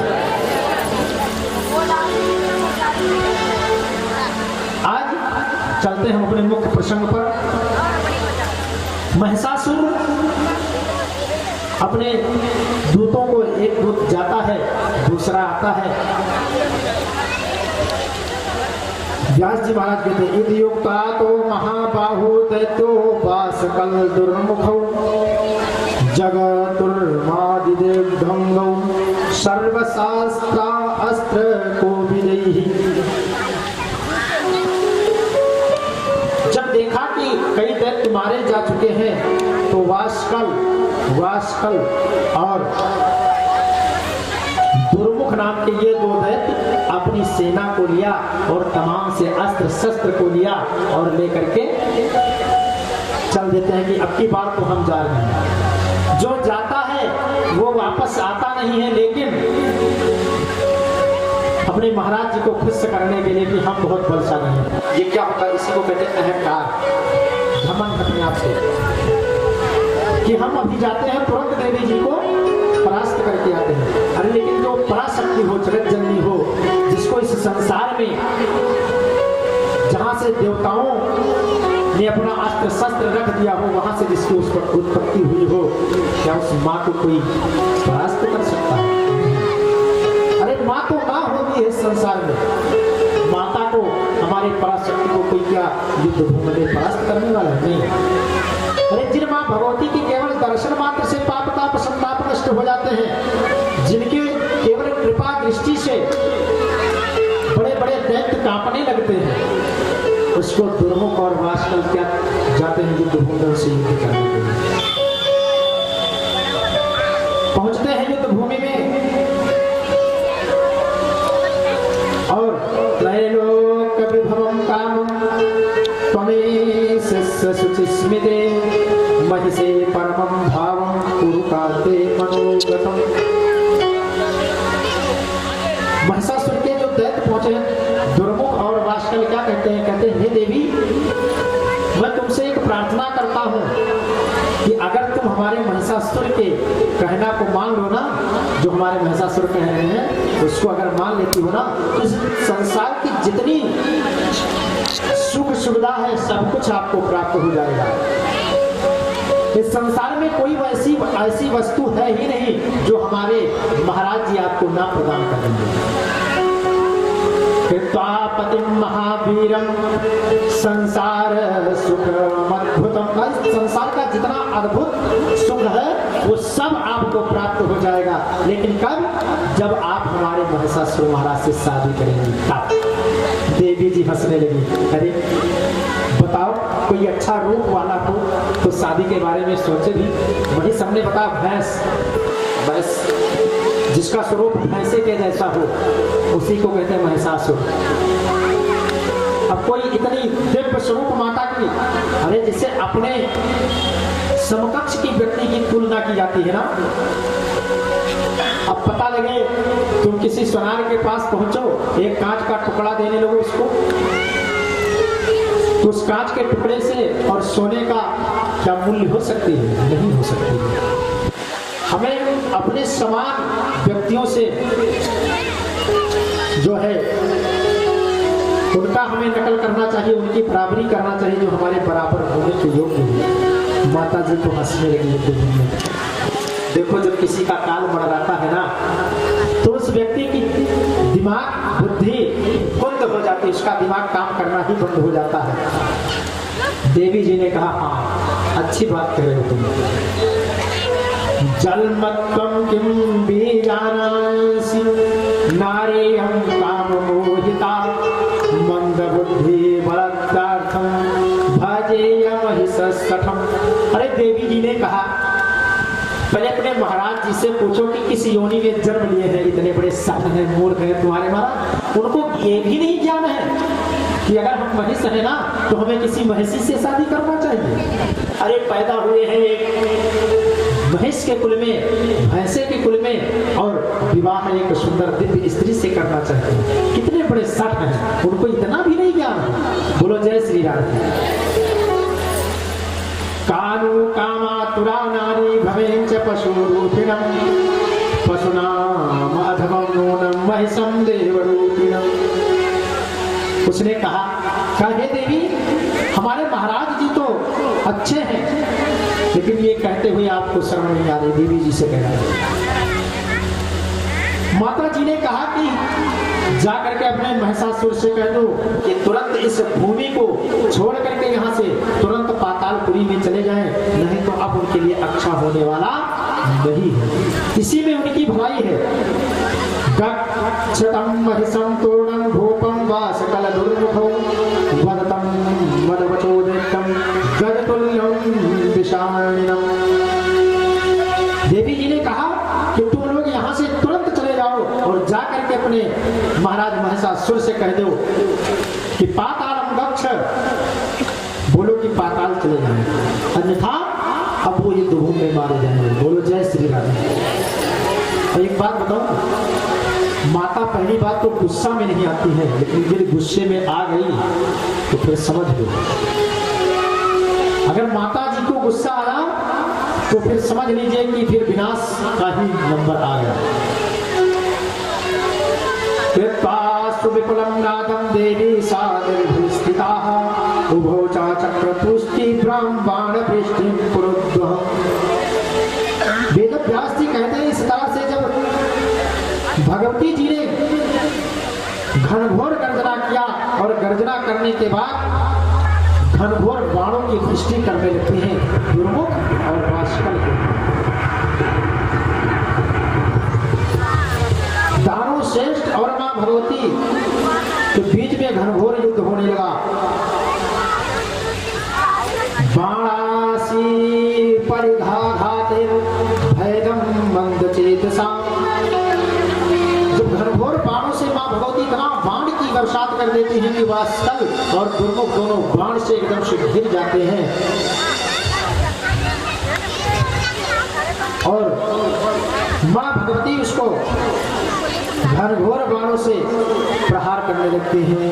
आज चलते हैं अपने मुख्य प्रसंग पर। महिषासुर अपने दूतों को, एक दूत जाता है, दूसरा आता है। व्यास जी महाराज कहते हैं इद युक्ता तो महाबाहु दैत्यो वासकल दुर्मुखौ जगतुर्मादिदेवढंगौ सर्वशास्त्रा अस्त्र कोविदैहि। जब देखा कि कई दैत्य मारे जा चुके हैं तो वासकल और दुर्मुख नाम के ये दो दैत्य अपनी सेना को लिया और तमाम से अस्त्र शस्त्र को लिया और लेकर के चल देते हैं कि अब की बार तो हम जा रहे हैं। जो जाता है वो वापस आता नहीं है, लेकिन अपने महाराज जी को खुश करने के लिए कि हम बहुत बलशाली हैं। ये क्या होता है, इसी को कहते हैं अहंकार, घमंड अपने आप से, कि हम अभी जाते हैं तुरंत देवी जी को परास्त करके आते हैं। अरे लेकिन जो पराशक्ति हो, जगत जननी हो, जिसको इस संसार में जहां से देवताओं ने अपना अस्त्र शस्त्र रख दिया हो, वहां से जिसकी उस पर उत्पत्ति हुई हो, क्या उस माँ को कोई परास्त कर सकता है? अरे माँ तो माँ होती है संसार में, माता को, हमारी पराशक्ति को कोई क्या युद्ध भूमि में परास्त करने वाला है? नहीं। अरे जिन माँ भगवती की केवल दर्शन मात्र से पाप ताप संताप नष्ट हो जाते हैं, जिनके केवल कृपा दृष्टि से बड़े बड़े दैत्य कांपने लगते हैं, उसको दुर्मुख और वासकल क्या जाते हैं युद्ध भूमि से युद्ध करने के लिए। पहुंचते हैं युद्ध भूमि में और त्रैलोक विभवम कामम त्वमेष शुचिस्मिते महिषे परमं भावं कुरुकाते मनोगतम। महिषासुर के जो दैत्य पहुंचे दुर्मुख और वासकल क्या कहते हैं? कहते हैं हे देवी, मैं तुमसे एक प्रार्थना करता हूं कि अगर तुम हमारे महिषासुर के कहना को मान लो ना, जो हमारे महिषासुर कह रहे हैं उसको अगर मान लेती हो ना, तो इस संसार की जितनी सुख सुविधा है सब कुछ आपको प्राप्त हो जाएगा। इस संसार में कोई ऐसी वस्तु है ही नहीं जो हमारे महाराज जी आपको ना प्रदान करेंगे। कृत्वापतिं महावीरं संसार सुखमद्भुतम। संसार का जितना अद्भुत सुख है वो सब आपको प्राप्त हो जाएगा, लेकिन कब? जब आप हमारे महिषासुर महाराज से शादी करेंगे तब। देवी जी हंसने लगी। अरे बताओ, कोई अच्छा रूप वाला हो तो शादी के बारे में सोचे भी। वही सबने बताया भैंस, बस जिसका स्वरूप भैंसे के जैसा हो उसी को कहते हैं महिषासुर। अब कोई इतनी दिव्य स्वरूप माता की, अरे जिससे अपने समकक्ष की व्यक्ति की तुलना की जाती है ना। अब पता लगे तुम किसी सोनार के पास पहुंचो, एक कांच का टुकड़ा देने लगो उसको, तो उस कांच के टुकड़े से और सोने का क्या मूल्य हो सकती है? नहीं हो सकती है। हमें अपने समान व्यक्तियों से जो है उनका हमें नकल करना चाहिए, उनकी बराबरी करना चाहिए जो हमारे बराबर होने के योग्य है। माता जी तो हंसने लगी। देखो जब किसी का काल मड़राता है ना, तो उस व्यक्ति की दिमाग बुद्धि बंद हो जाती है, उसका दिमाग काम करना ही बंद हो जाता है। देवी जी ने कहा हाँ अच्छी बात कह रहे हो तुम। जलमत्वं किं बीजानासि नारीयं काममोहिता मंदबुद्धि बलात्कार्थं भजेयमहिषस्थं। अरे देवी जी ने कहा पहले अपने महाराज जी से पूछो कि किस योनि में जन्म लिए हैं, इतने बड़े सठ हैं, मूर्ख हैं तुम्हारे महाराज। उनको ये भी नहीं ज्ञान है कि अगर हम महिष है ना तो हमें किसी महिषी से शादी करना चाहिए। अरे पैदा हुए हैं एक महिष के कुल में, भैंसे के कुल में, और विवाह एक सुंदर दिव्य स्त्री से करना चाहिए। कितने बड़े सठ हैं, उनको इतना भी नहीं ज्ञान है। बोलो जय श्री राम। कानु कामातुरा नारी भवेंच पशुरूपिणं पशुनाम अधमं नूनं महिषं देवरूपिणं। उसने कहा हे देवी, हमारे महाराज जी तो अच्छे हैं, लेकिन ये कहते हुए आपको शर्म नहीं आ रही? देवी जी से कह रहा है। माता जी ने कहा कि जा करके अपने महिषासुर से कह दो कि तुरंत इस भूमि को छोड़ करके यहाँ से तुरंत पातालपुरी में चले जाएं, नहीं तो अब उनके लिए अच्छा होने वाला नहीं है। इसी में उनकी भलाई है। गच्छतं महिषं तूर्णं भूपं वा सकल दुर्मुखो वदतं वदवचोदेतं गदतुल्यं विषाणिनम्। देवी जी ने कहा कि तुम लोग यहाँ से तुरंत चले जाओ और जा करके अपने महाराज महिषासुर से कह दो कि पातालम गच्छ, बोलो कि पाताल चले जाएं, अन्यथा अब वो युद्ध भूमि में मारे जाएंगे। बोलो जय श्री राम। और एक बात बताऊं, माता पहली बात तो गुस्सा में नहीं आती है, लेकिन यदि गुस्से में आ गई तो फिर समझ लो, अगर माता जी को गुस्सा आया तो फिर समझ लीजिए कि फिर विनाश का ही नंबर आ गया। कृत्वास्तु विपुलं नादं देवी सा निर्भीस्थिताः उभौ च चक्रपुष्टि ब्रह्माण्डपृष्ठिं पुरुद्वः। वेदव्यास जी कहते हैं इस तरह से जब भगवती जी ने घनघोर गर्जना किया और गर्जना करने के बाद घनघोर बाणों की वृष्टि करने लगती हैं दुर्मुख और वाष्कल के। दानव श्रेष्ठ और मां भगवती के बीच में घनघोर युद्ध होने लगा। बाणासी परिघाघाते भैदम मंदचेतसा। जब घनघोर बाणों से मां भगवती इतना बाण की बरसात कर देती हैं कि वाष्कल और दुर्मुख दोनों बाण से एकदम से गिर जाते हैं और मां भगवती उसको घनघोर बाणों से प्रहार करने लगते हैं।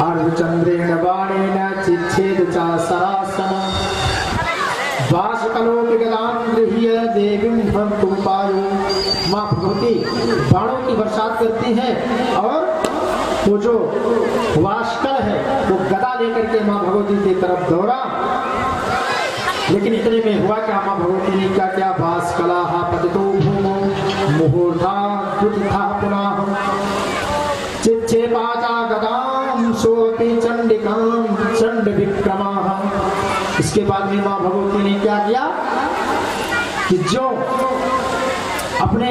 अर्धचंद्रेण बाणेन चिच्छेद च सरासनम् वाष्कलो विगदां गृह्य देवीं हन्तुं पायो। मां भगवती बाणों की बरसात करती हैं और वो जो वाष्कल है वो गदा लेकर के मां भगवती की तरफ दौड़ा, लेकिन इतने में हुआ क्या, मां भगवती ने क्या क्या, वाष्कलाः पतितो भूमौ मुहूर्धा कुतिथा पुनः चिच्छेपा च गदां सोऽपि चंडिकां चंड विक्रमाः। इसके बाद में मां भगवती ने क्या किया कि जो अपने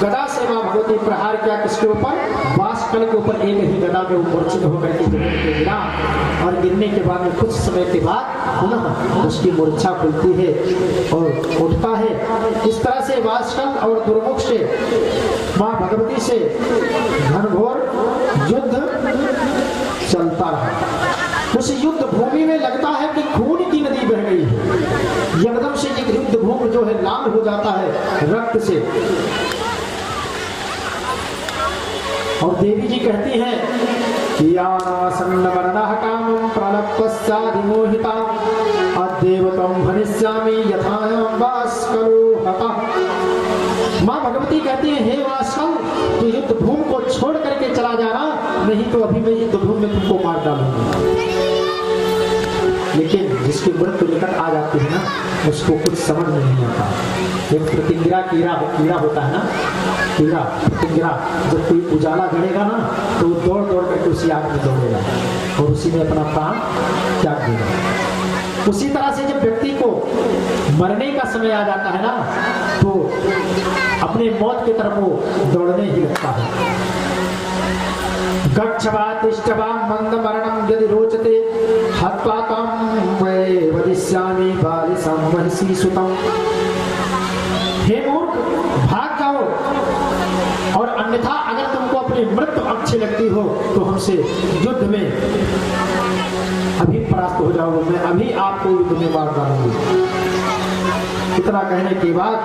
गदा से मां भगवती प्रहार किया, किसके ऊपर, वाष्कल के ऊपर, एक ही गदा में मूर्छित होकर के जमीन पे गिरा और गिरने के बाद में कुछ समय के बाद पुनः उसकी मूर्छा खुलती है और उठता है। इस तरह से वाष्कल और दुर्मुख से मां भगवती से घनघोर युद्ध चलता रहा। उस युद्ध भूमि में लगता है कि खून की नदी बह गई है, एकदम से एक युद्ध भूमि जो है लाल हो जाता है रक्त से। और देवी जी कहती हैं कि यानासन्नवर्णः कामं प्रलप्स्याधिमोहिता अद्यैवतं भनिष्यामि यथायां वाष्कलो हतः। मां भगवती कहती है, हे वाष्कल, तो युद्ध भूमि को छोड़ करके चला जाना, नहीं तो अभी मैं युद्ध भूमि में तुमको मार डालूंगा। लेकिन जिसकी मृत्यु निकट आ जाती है ना, उसको कुछ समझ में नहीं आता। एक प्रतिंगिरा कीड़ा होता है ना, कीड़ा प्रतिंगिरा, जब कोई उजाला गड़ेगा ना तो वो दौड़ दौड़ करके उसी आग में दौड़ेगा और उसी में अपना प्राण त्याग देगा। उसी तरह से जब व्यक्ति को मरने का समय आ जाता है ना, तो अपने मौत की तरफ वो दौड़ने ही लगता है। गच्छवा तिष्ठवा मंदमरणं यदि रोचते हत्वा त्वं वै वदिष्यामि बालिसं महिषी सुतं। हे मूर्ख, भाग जाओ, और अन्यथा अगर तुमको अपनी मृत्यु अच्छी लगती हो तो हमसे युद्ध में अभी परास्त हो जाओगे, मैं अभी आपको युद्ध में मार डालूंगी। इतना कहने के बाद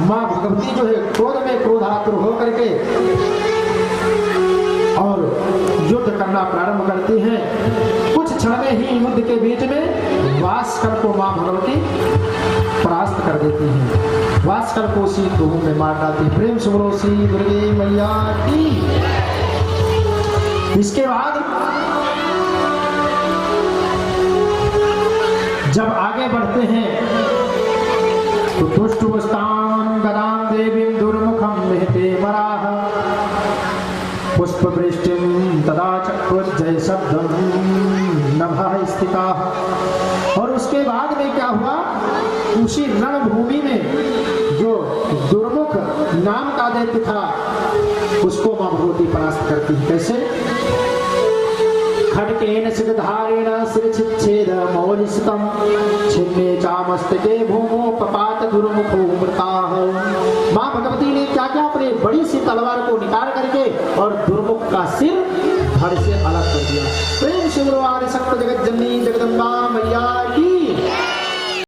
मां भगवती जो है क्रोध में क्रोधातुर होकर के और युद्ध करना प्रारंभ करती हैं। कुछ क्षण में ही युद्ध के बीच में वाष्कल को मां भगवती परास्त कर देती हैं। वाष्कल को उसी भूमि में मार डालती। प्रेम से बोलो श्री दुर्गे मैया की। इसके बाद जब आगे बढ़ते हैं तो दुष्टुस्तान गदां देवीं दुर्मुखं निहते वराह पुष्पवृष्टिं तदा चक्रुर्जय शब्दम नभः स्थिता। और उसके बाद में क्या हुआ, उसी रणभूमि में जो दुर्मुख नाम का दैत्य था उसको मां भगवती परास्त करती है। कैसे? खड्गेन सिरधारेण शिरच्छेद मौलिस्तम छिन्ने चामस्तके भूमो पपात दुर्मुखो मृताः। मां भगवती ने क्या क्या अपने बड़ी सी तलवार को निकाल करके और दुर्मुख का सिर धड़ से अलग कर दिया। प्रेम से बोलो आदि शक्ति जगत जननी जगदम्बा मैया की।